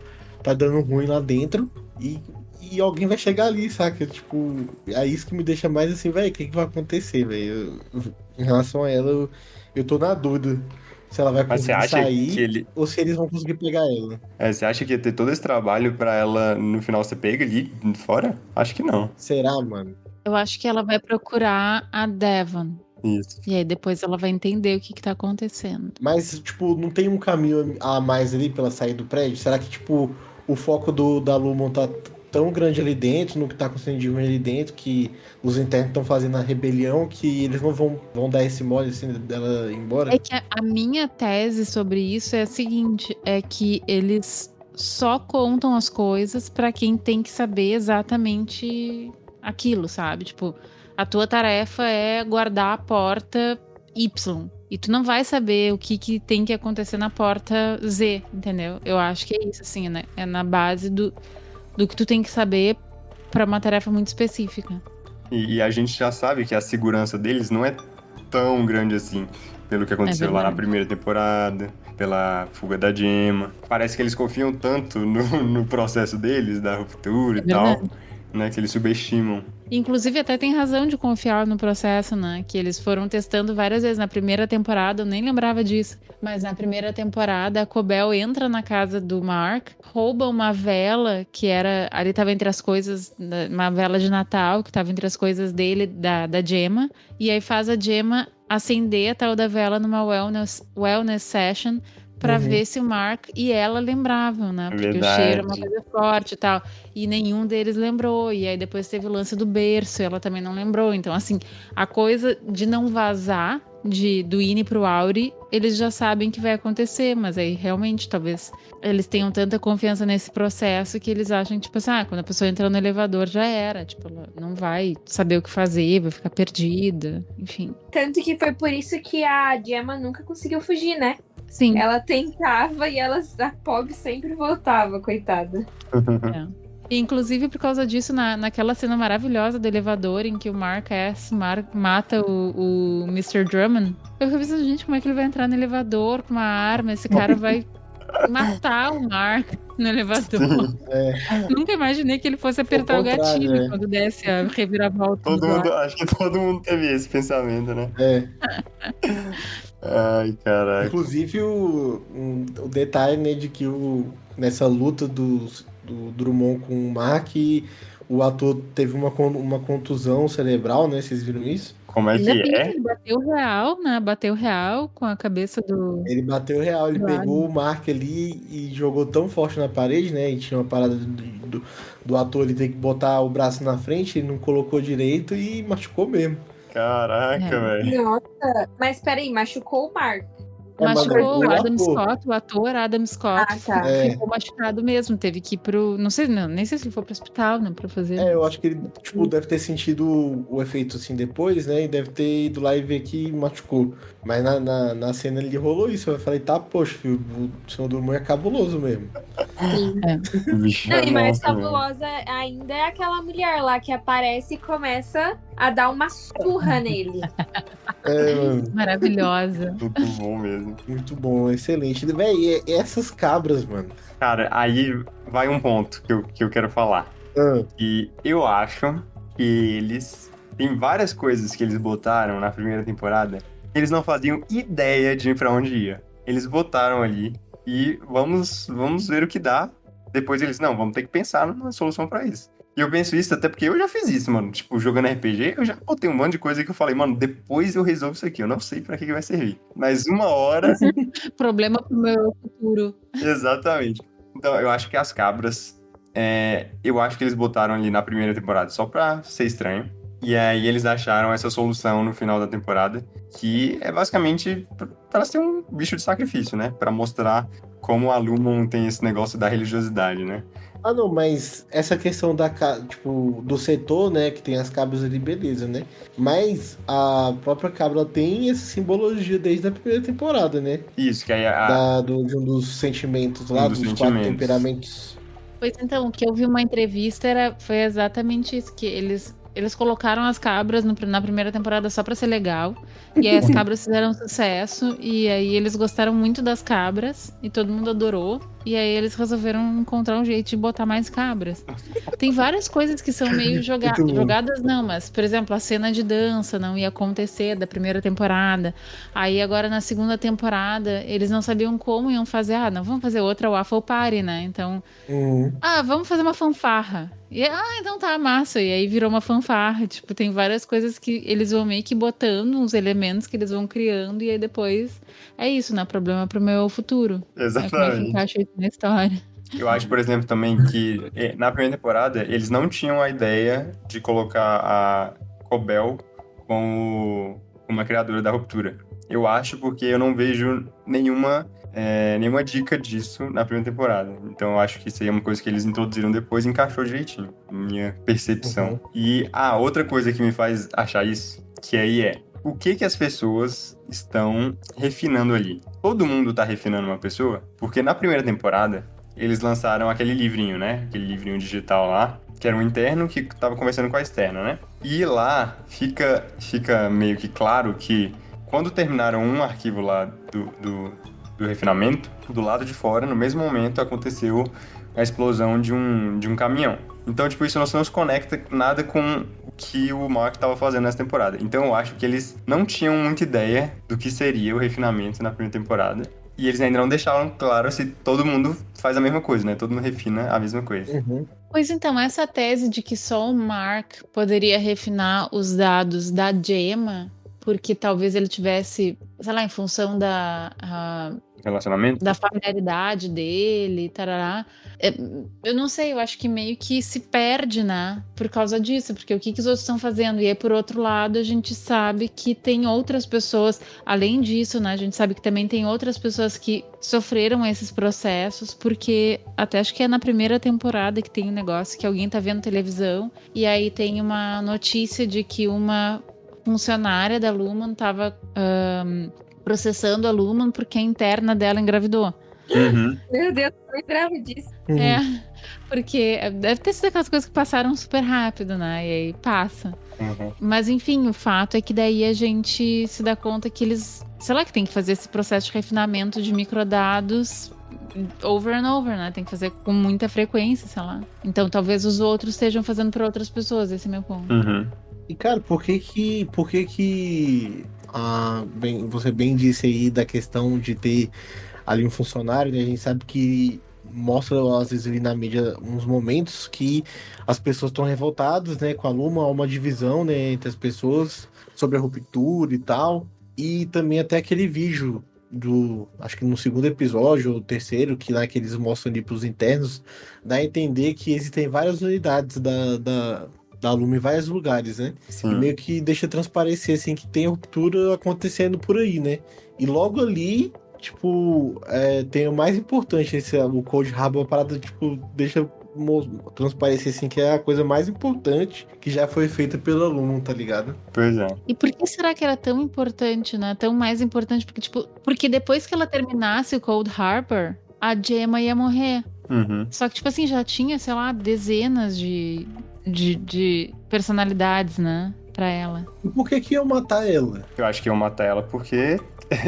[SPEAKER 4] ruim lá dentro. E alguém vai chegar ali, saca? Tipo, é isso que me deixa mais assim, velho, o que vai acontecer, velho? Em relação a ela, eu tô na dúvida se ela vai
[SPEAKER 3] Mas você
[SPEAKER 4] conseguir
[SPEAKER 3] acha
[SPEAKER 4] sair
[SPEAKER 3] que ele.
[SPEAKER 4] ou se eles vão conseguir pegar ela.
[SPEAKER 3] Você acha que ia ter todo esse trabalho pra ela no final ser pega ali fora? Acho que não.
[SPEAKER 4] Será, mano?
[SPEAKER 6] Eu acho que ela vai procurar a Devon.
[SPEAKER 3] Isso.
[SPEAKER 6] E aí depois ela vai entender o que tá acontecendo.
[SPEAKER 4] Mas, tipo, não tem um caminho a mais ali pra ela sair do prédio? Será que, tipo, o foco da Lumon tá tão grande ali dentro, no que tá acontecendo de ruim ali dentro, que os internos estão fazendo a rebelião, que eles não vão dar esse mole, assim, dela ir embora?
[SPEAKER 6] É que a minha tese sobre isso é a seguinte, é que eles só contam as coisas pra quem tem que saber exatamente aquilo, sabe? Tipo, a tua tarefa é guardar a porta Y. E tu não vai saber o que tem que acontecer na porta Z, entendeu? Eu acho que é isso, assim, né? É na base do que tu tem que saber pra uma tarefa muito específica.
[SPEAKER 3] E a gente já sabe que a segurança deles não é tão grande assim, pelo que aconteceu lá na
[SPEAKER 6] verdade.
[SPEAKER 3] primeira temporada, pela fuga da Gemma. Parece que eles confiam tanto no processo deles, da ruptura
[SPEAKER 6] É
[SPEAKER 3] e tal,
[SPEAKER 6] verdade.
[SPEAKER 3] né, que eles subestimam.
[SPEAKER 6] Inclusive, até tem razão de confiar no processo, né? Que eles foram testando várias vezes. Na primeira temporada, eu nem lembrava disso. Mas na primeira temporada, a Cobell entra na casa do Mark, rouba uma vela que era... Ali tava entre as coisas... Uma vela de Natal, que tava entre as coisas dele, da Gemma. E aí faz a Gemma acender a tal da vela numa wellness session pra ver se o Mark e ela lembravam, né? Porque o cheiro é uma
[SPEAKER 3] Verdade.
[SPEAKER 6] coisa forte e tal. E nenhum deles lembrou. E aí depois teve o lance do berço, e ela também não lembrou. Então, assim, a coisa de não vazar do Ine pro Auri, eles já sabem que vai acontecer. Mas aí, realmente, talvez eles tenham tanta confiança nesse processo que eles acham, tipo assim, quando a pessoa entra no elevador, já era. Tipo, ela não vai saber o que fazer, vai ficar perdida. Enfim.
[SPEAKER 5] Tanto que foi por isso que a Gemma nunca conseguiu fugir, né?
[SPEAKER 6] Sim.
[SPEAKER 5] Ela tentava e a pobre sempre voltava, coitada.
[SPEAKER 6] E, inclusive, por causa disso, naquela cena maravilhosa do elevador em que o Mark S. mata o Mr. Drummond, eu fiquei pensando, gente, como é que ele vai entrar no elevador com uma arma? Esse cara vai matar o Mark no elevador. Nunca imaginei que ele fosse apertar o gatilho quando desse a reviravolta.
[SPEAKER 3] Acho que todo mundo teve esse pensamento, né?
[SPEAKER 4] É.
[SPEAKER 3] Ai, caraca.
[SPEAKER 4] Inclusive, o detalhe, né, de que nessa luta do Drummond com o Mark, o ator teve uma contusão cerebral, né? Vocês viram isso?
[SPEAKER 3] Como é que é?
[SPEAKER 6] Ele bateu real, né? Bateu real com a cabeça do...
[SPEAKER 4] Ele bateu real, ele
[SPEAKER 6] Claro.
[SPEAKER 4] pegou o Mark ali e jogou tão forte na parede, né? E tinha uma parada do ator ele ter que botar o braço na frente, ele não colocou direito e machucou mesmo.
[SPEAKER 3] Caraca, velho.
[SPEAKER 5] Nossa, mas peraí, machucou o Mark.
[SPEAKER 6] Machucou o Adam
[SPEAKER 4] ator.
[SPEAKER 6] Scott, o ator Adam Scott,
[SPEAKER 5] tá.
[SPEAKER 6] ficou machucado mesmo, teve que ir pro... Não sei, nem sei se ele foi pro hospital, né, pra fazer.
[SPEAKER 4] Eu acho que ele, tipo, deve ter sentido o efeito assim depois, né? E deve ter ido lá e ver que machucou. Mas na cena ele rolou isso. Eu falei, tá, poxa, filho, o Senhor Drummond é cabuloso mesmo.
[SPEAKER 3] O bicho
[SPEAKER 5] Não,
[SPEAKER 3] é
[SPEAKER 5] e mais
[SPEAKER 3] monstro, velho.
[SPEAKER 5] cabulosa ainda é aquela mulher lá que aparece e começa a dar uma surra nele.
[SPEAKER 4] Mano,
[SPEAKER 6] Maravilhosa.
[SPEAKER 3] Muito bom mesmo.
[SPEAKER 4] muito bom, excelente. Véi, e essas cabras, mano.
[SPEAKER 3] Cara, aí vai um ponto que eu quero falar. E eu acho que eles... Tem várias coisas que eles botaram na primeira temporada que eles não faziam ideia de pra onde ia. Eles botaram ali e vamos ver o que dá. Depois eles, não, vamos ter que pensar numa solução pra isso. E eu penso isso até porque eu já fiz isso, mano. Tipo, jogando RPG, eu já botei um monte de coisa que eu falei, mano, depois eu resolvo isso aqui. Eu não sei pra que vai servir. Mas uma hora...
[SPEAKER 6] Problema pro meu futuro.
[SPEAKER 3] Exatamente. Então, eu acho que as cabras... eu acho que eles botaram ali na primeira temporada só pra ser estranho. E aí eles acharam essa solução no final da temporada, que é basicamente pra ser um bicho de sacrifício, né? Pra mostrar como a Lumon tem esse negócio da religiosidade, né?
[SPEAKER 4] Ah, não, mas essa questão tipo, do setor, né, que tem as cabras ali, beleza, né? Mas a própria cabra tem essa simbologia desde a primeira temporada, né?
[SPEAKER 3] Isso, que aí
[SPEAKER 4] De um dos sentimentos lá, dos 4 temperamentos.
[SPEAKER 6] Pois então, o que eu vi uma entrevista foi exatamente isso, que eles eles colocaram as cabras na primeira temporada só pra ser legal. E aí as cabras fizeram sucesso. E aí eles gostaram muito das cabras. E todo mundo adorou. E aí eles resolveram encontrar um jeito de botar mais cabras. Tem várias coisas que são meio
[SPEAKER 4] Muito bom.
[SPEAKER 6] jogadas, não. Mas, por exemplo, a cena de dança não ia acontecer da primeira temporada. Aí agora na segunda temporada, eles não sabiam como iam fazer. Ah, não, vamos fazer outra Waffle Party, né? Então...
[SPEAKER 4] Uhum.
[SPEAKER 6] vamos fazer uma fanfarra. E, então tá, massa. E aí virou uma fanfarra. Tipo, tem várias coisas que eles vão meio que botando, uns elementos que eles vão criando, e aí depois é isso, não é problema pro meu futuro. Como é que
[SPEAKER 3] Exatamente.
[SPEAKER 6] encaixa isso na história?
[SPEAKER 3] Eu acho, por exemplo, também que na primeira temporada eles não tinham a ideia de colocar a Cobel como uma criadora da ruptura. Eu acho porque eu não vejo nenhuma dica disso na primeira temporada. Então eu acho que isso aí é uma coisa que eles introduziram depois e encaixou direitinho, minha percepção.
[SPEAKER 4] Uhum.
[SPEAKER 3] E outra coisa que me faz achar isso, que aí o que as pessoas estão refinando ali? Todo mundo tá refinando uma pessoa? Porque na primeira temporada eles lançaram aquele livrinho, né? Aquele livrinho digital lá, que era um interno que tava conversando com a externa, né? E lá fica meio que claro que quando terminaram um arquivo lá do refinamento, do lado de fora, no mesmo momento, aconteceu a explosão de um caminhão. Então, tipo, isso não se conecta nada com o que o Mark estava fazendo nessa temporada. Então, eu acho que eles não tinham muita ideia do que seria o refinamento na primeira temporada. E eles ainda não deixaram claro se todo mundo faz a mesma coisa, né? Todo mundo refina a mesma coisa.
[SPEAKER 4] Uhum.
[SPEAKER 6] Pois então, essa tese de que só o Mark poderia refinar os dados da Gemma, porque talvez ele tivesse, sei lá, em função
[SPEAKER 3] Relacionamento?
[SPEAKER 6] da familiaridade dele, tarará. Eu não sei, eu acho que meio que se perde, né? Por causa disso, porque o que os outros estão fazendo? E aí, por outro lado, a gente sabe que tem outras pessoas, além disso, né? A gente sabe que também tem outras pessoas que sofreram esses processos, porque até acho que é na primeira temporada que tem um negócio que alguém tá vendo televisão, e aí tem uma notícia de que uma funcionária da Lumen tava processando a Lumen porque a interna dela engravidou.
[SPEAKER 3] Uhum.
[SPEAKER 5] Meu Deus, eu lembrava disso.
[SPEAKER 6] Porque deve ter sido aquelas coisas que passaram super rápido, né? E aí passa.
[SPEAKER 3] Uhum.
[SPEAKER 6] Mas enfim, o fato é que daí a gente se dá conta que eles, sei lá, que tem que fazer esse processo de refinamento de microdados over and over, né? Tem que fazer com muita frequência, sei lá. Então talvez os outros estejam fazendo para outras pessoas, esse é meu ponto.
[SPEAKER 3] Uhum.
[SPEAKER 4] E, cara, por que você bem disse aí da questão de ter ali um funcionário, né? A gente sabe que mostra, às vezes, ali na mídia, uns momentos que as pessoas estão revoltadas, né? Com a Luma, há uma divisão, né? Entre as pessoas sobre a ruptura e tal. E também até aquele vídeo acho que no segundo episódio, ou terceiro, que lá que eles mostram ali pros internos, dá a entender que existem várias unidades da Luma em vários lugares, né?
[SPEAKER 3] Sim.
[SPEAKER 4] E meio que deixa transparecer, assim, que tem ruptura acontecendo por aí, né? E logo ali, tipo, tem o mais importante, o Cold Harbor, a parada, tipo, deixa transparecer, assim, que é a coisa mais importante que já foi feita pela Luma, tá ligado?
[SPEAKER 3] Pois é.
[SPEAKER 6] E por que será que era tão importante, né? Tão mais importante, porque depois que ela terminasse o Cold Harbor, a Gemma ia morrer.
[SPEAKER 3] Uhum.
[SPEAKER 6] Só que, tipo assim, já tinha, sei lá, dezenas de personalidades, né? Pra ela.
[SPEAKER 4] E por que iam matar ela?
[SPEAKER 3] Eu acho que iam matar ela porque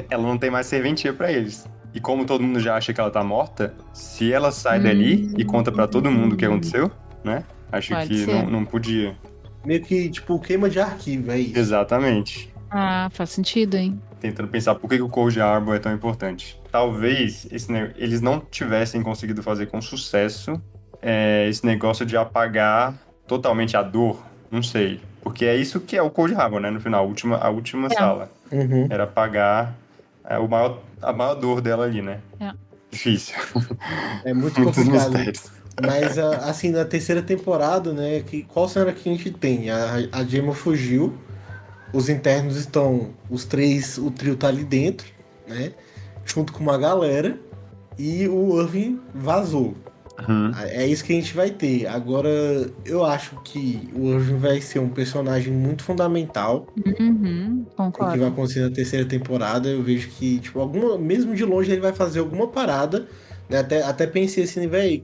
[SPEAKER 3] ela não tem mais serventia pra eles. E como todo mundo já acha que ela tá morta, se ela sai dali e conta pra todo mundo o que aconteceu, né? Acho
[SPEAKER 6] Pode
[SPEAKER 3] que
[SPEAKER 6] ser.
[SPEAKER 3] não podia.
[SPEAKER 4] Meio que, tipo, queima de arquivo, é isso.
[SPEAKER 3] Exatamente.
[SPEAKER 6] Faz sentido, hein?
[SPEAKER 3] Tentando pensar por que o Cold Harbor é tão importante. Talvez eles não tivessem conseguido fazer com sucesso esse negócio de apagar totalmente a dor. Não sei. Porque é isso que é o Cold Harbor, né? No final, a última sala.
[SPEAKER 4] Uhum.
[SPEAKER 3] Era apagar a maior dor dela ali, né? Difícil.
[SPEAKER 4] É muito
[SPEAKER 3] Muitos
[SPEAKER 4] complicado.
[SPEAKER 3] mistérios.
[SPEAKER 4] Mas, assim, na terceira temporada, né? Qual cena que a gente tem? A Gemma fugiu, os internos estão, o trio tá ali dentro, né? Junto com uma galera, e o Irving vazou.
[SPEAKER 3] Uhum.
[SPEAKER 4] É isso que a gente vai ter. Agora, eu acho que o Irving vai ser um personagem muito fundamental.
[SPEAKER 6] Uhum,
[SPEAKER 4] O que
[SPEAKER 6] concordo.
[SPEAKER 4] vai acontecer na terceira temporada. Eu vejo que, tipo, mesmo de longe, ele vai fazer alguma parada Até pensei assim, velho,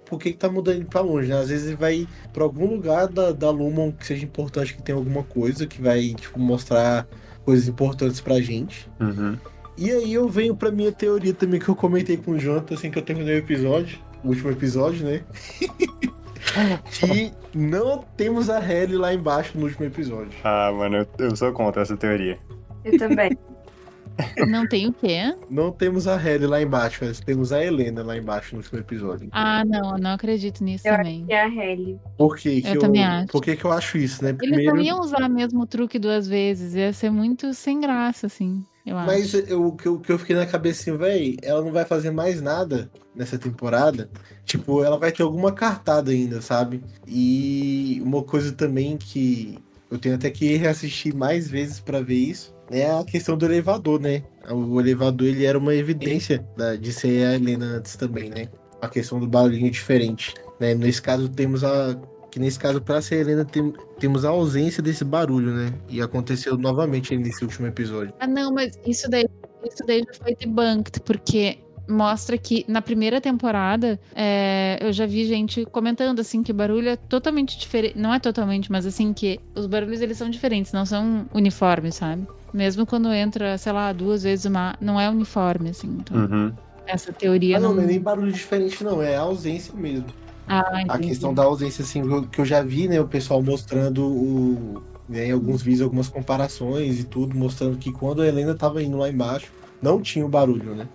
[SPEAKER 4] por que tá mudando ele pra longe, né? Às vezes ele vai pra algum lugar da Lumon que seja importante, que tenha alguma coisa que vai, tipo, mostrar coisas importantes pra gente.
[SPEAKER 3] Uhum.
[SPEAKER 4] E aí eu venho pra minha teoria também que eu comentei com o Jonathan assim que eu terminei o episódio, o último episódio, né? Que não temos a Halle lá embaixo no último episódio.
[SPEAKER 3] Ah, mano, eu sou contra essa teoria.
[SPEAKER 5] Eu também.
[SPEAKER 6] Não tem o quê?
[SPEAKER 4] Não temos a Halle lá embaixo, mas temos a Helena lá embaixo no último episódio.
[SPEAKER 6] Ah, não, eu não acredito nisso
[SPEAKER 5] Eu
[SPEAKER 6] também.
[SPEAKER 5] acho que é a Halle.
[SPEAKER 4] Por que
[SPEAKER 6] Eu também acho.
[SPEAKER 4] Por que eu acho isso, né?
[SPEAKER 6] Eles não iam usar mesmo o truque 2 vezes, ia ser muito sem graça, assim, eu
[SPEAKER 4] Mas
[SPEAKER 6] acho.
[SPEAKER 4] o que eu fiquei na cabeça assim, véi, ela não vai fazer mais nada nessa temporada. Tipo, ela vai ter alguma cartada ainda, sabe? E uma coisa também que eu tenho até que reassistir mais vezes pra ver isso é a questão do elevador, né? O elevador, ele era uma evidência de ser a Helena antes também, né? A questão do barulhinho diferente, né? Nesse caso, nesse caso, pra ser a Helena, temos a ausência desse barulho, né? E aconteceu novamente nesse último episódio.
[SPEAKER 6] Ah, não, mas isso daí já foi debunked, porque mostra que na primeira temporada eu já vi gente comentando assim que o barulho é totalmente diferente. Não é totalmente, mas assim que os barulhos eles são diferentes, não são uniformes, sabe? Mesmo quando entra, sei lá, 2 vezes não é uniforme, assim. Então,
[SPEAKER 3] Uhum.
[SPEAKER 6] essa teoria
[SPEAKER 4] Não
[SPEAKER 6] não.
[SPEAKER 4] é nem barulho diferente, não. É a ausência mesmo.
[SPEAKER 6] Ah,
[SPEAKER 4] A
[SPEAKER 6] entendi.
[SPEAKER 4] questão da ausência, assim, que eu já vi, né? O pessoal mostrando né, em alguns vídeos, algumas comparações e tudo, mostrando que quando a Helena tava indo lá embaixo, não tinha o barulho, né?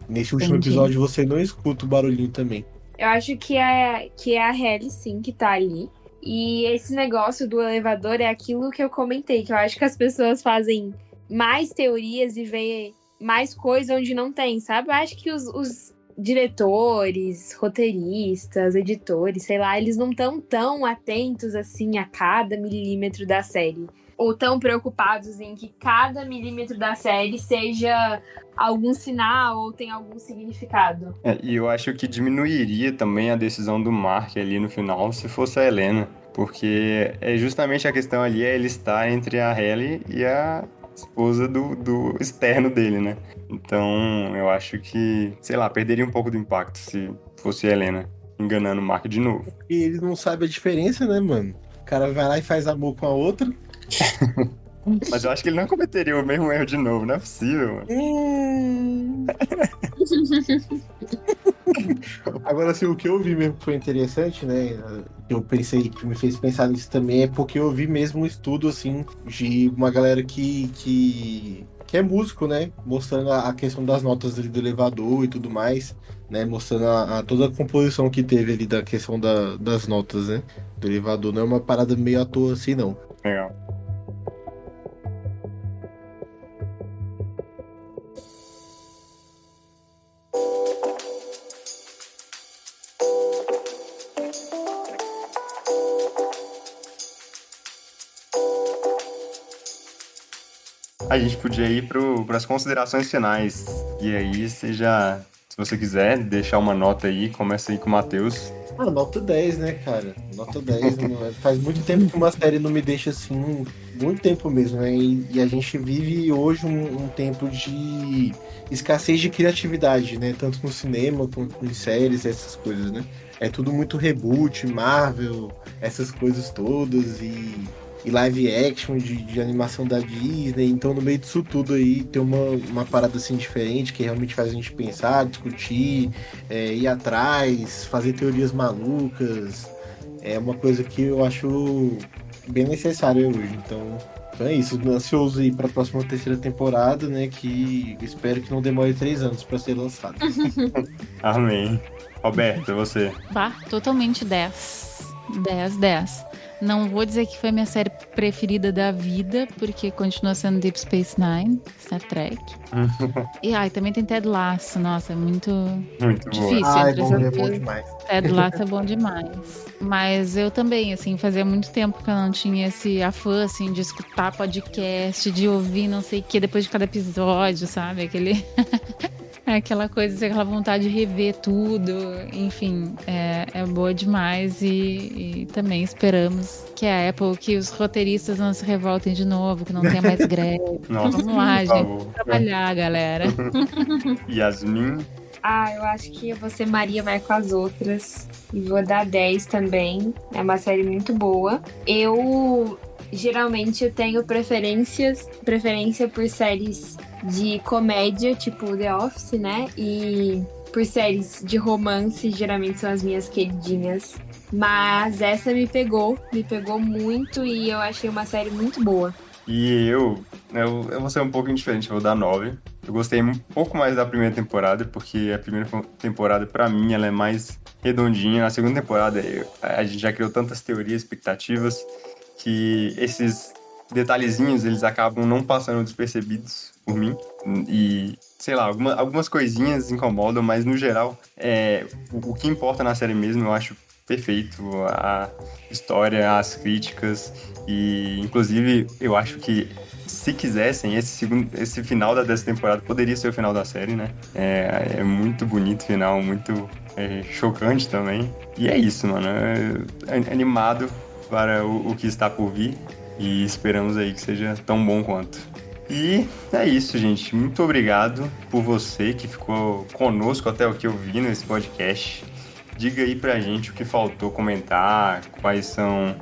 [SPEAKER 4] Nesse último
[SPEAKER 6] Entendi.
[SPEAKER 4] episódio você não escuta o barulhinho também.
[SPEAKER 5] Eu acho que é a Halle, sim, que tá ali. E esse negócio do elevador é aquilo que eu comentei, que eu acho que as pessoas fazem mais teorias e veem mais coisa onde não tem, sabe? Eu acho que os diretores, roteiristas, editores, sei lá, eles não estão tão atentos assim a cada milímetro da série. Ou tão preocupados em que cada milímetro da série seja algum sinal ou tem algum significado.
[SPEAKER 3] E eu acho que diminuiria também a decisão do Mark ali no final se fosse a Helena. Porque é justamente a questão ali, ele estar entre a Halle e a esposa do externo dele, né? Então, eu acho que, sei lá, perderia um pouco do impacto se fosse a Helena enganando o Mark de novo.
[SPEAKER 4] E ele não sabe a diferença, né, mano? O cara vai lá e faz amor com a outra.
[SPEAKER 3] Mas eu acho que ele não cometeria o mesmo erro de novo, não é possível, mano.
[SPEAKER 4] Agora, assim, o que eu vi mesmo que foi interessante, né? Que eu pensei, que me fez pensar nisso também, é porque eu vi mesmo um estudo, assim, de uma galera que é músico, né? Mostrando a questão das notas ali do elevador e tudo mais, né? Mostrando toda a composição que teve ali da questão das notas, né? Do elevador. Não é uma parada meio à toa assim, não.
[SPEAKER 3] Legal. A gente podia ir para as considerações finais. E aí, se você quiser deixar uma nota aí, começa aí com o Matheus.
[SPEAKER 4] Ah, nota 10, né, cara? Nota 10. Faz muito tempo que uma série não me deixa assim, muito tempo mesmo, né? E a gente vive hoje um tempo de escassez de criatividade, né? Tanto no cinema quanto em séries, essas coisas, né? É tudo muito reboot, Marvel, essas coisas todas e live action de animação da Disney. Então, no meio disso tudo aí, tem uma parada assim diferente que realmente faz a gente pensar, discutir, ir atrás, fazer teorias malucas. É uma coisa que eu acho bem necessária hoje. Então é isso. Ansioso aí para a próxima terceira temporada, né? Que espero que não demore 3 anos para ser lançado.
[SPEAKER 3] Amém. Roberto, você?
[SPEAKER 6] Bah, totalmente 10. 10, 10. Não vou dizer que foi a minha série preferida da vida, porque continua sendo Deep Space Nine, Star Trek. E também tem Ted Lasso, nossa, é muito difícil.
[SPEAKER 4] Ai,
[SPEAKER 6] entre
[SPEAKER 4] bom,
[SPEAKER 6] essas
[SPEAKER 4] é bom
[SPEAKER 6] duas.
[SPEAKER 4] demais.
[SPEAKER 6] Ted Lasso é bom demais. Mas eu também, assim, fazia muito tempo que eu não tinha esse afã, assim, de escutar podcast, de ouvir não sei o que depois de cada episódio, sabe? Aquela coisa, aquela vontade de rever tudo, enfim, é boa demais e também esperamos que a Apple, que os roteiristas não se revoltem de novo, que não tenha mais greve.
[SPEAKER 3] Nossa,
[SPEAKER 6] Vamos lá,
[SPEAKER 3] por
[SPEAKER 6] gente,
[SPEAKER 3] favor.
[SPEAKER 6] trabalhar, galera.
[SPEAKER 3] Yasmin?
[SPEAKER 5] Eu acho que eu vou ser Maria vai com as outras. E vou dar 10 também. É uma série muito boa. Geralmente eu tenho preferência por séries de comédia, tipo The Office, né? E por séries de romance, geralmente são as minhas queridinhas. Mas essa me pegou muito e eu achei uma série muito boa.
[SPEAKER 3] E eu vou ser um pouco indiferente, eu vou dar 9. Eu gostei um pouco mais da primeira temporada, porque a primeira temporada, pra mim, ela é mais redondinha. Na segunda temporada, a gente já criou tantas teorias, expectativas, que esses detalhezinhos, eles acabam não passando despercebidos por mim. E, sei lá, algumas coisinhas incomodam, mas no geral, o que importa na série mesmo, eu acho perfeito. A história, as críticas e, inclusive, eu acho que se quisessem, esse final dessa temporada poderia ser o final da série, né? É muito bonito o final, muito chocante também. E é isso, mano. Animado para o que está por vir e esperamos aí que seja tão bom quanto. E é isso, gente. Muito obrigado por você que ficou conosco até o que eu vi nesse podcast. Diga aí pra gente o que faltou comentar, quais são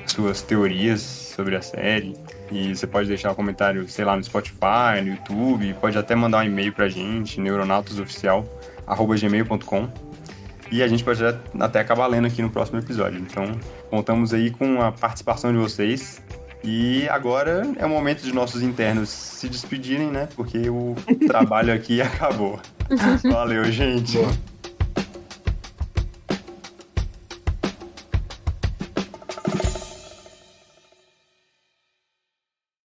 [SPEAKER 3] suas teorias sobre a série. E você pode deixar um comentário, sei lá, no Spotify, no YouTube, pode até mandar um e-mail pra gente, neuronautasoficial@gmail.com. E a gente pode até acabar lendo aqui no próximo episódio. Então, contamos aí com a participação de vocês. E agora é o momento de nossos internos se despedirem, né? Porque o trabalho aqui acabou. Valeu, gente.
[SPEAKER 4] Boa.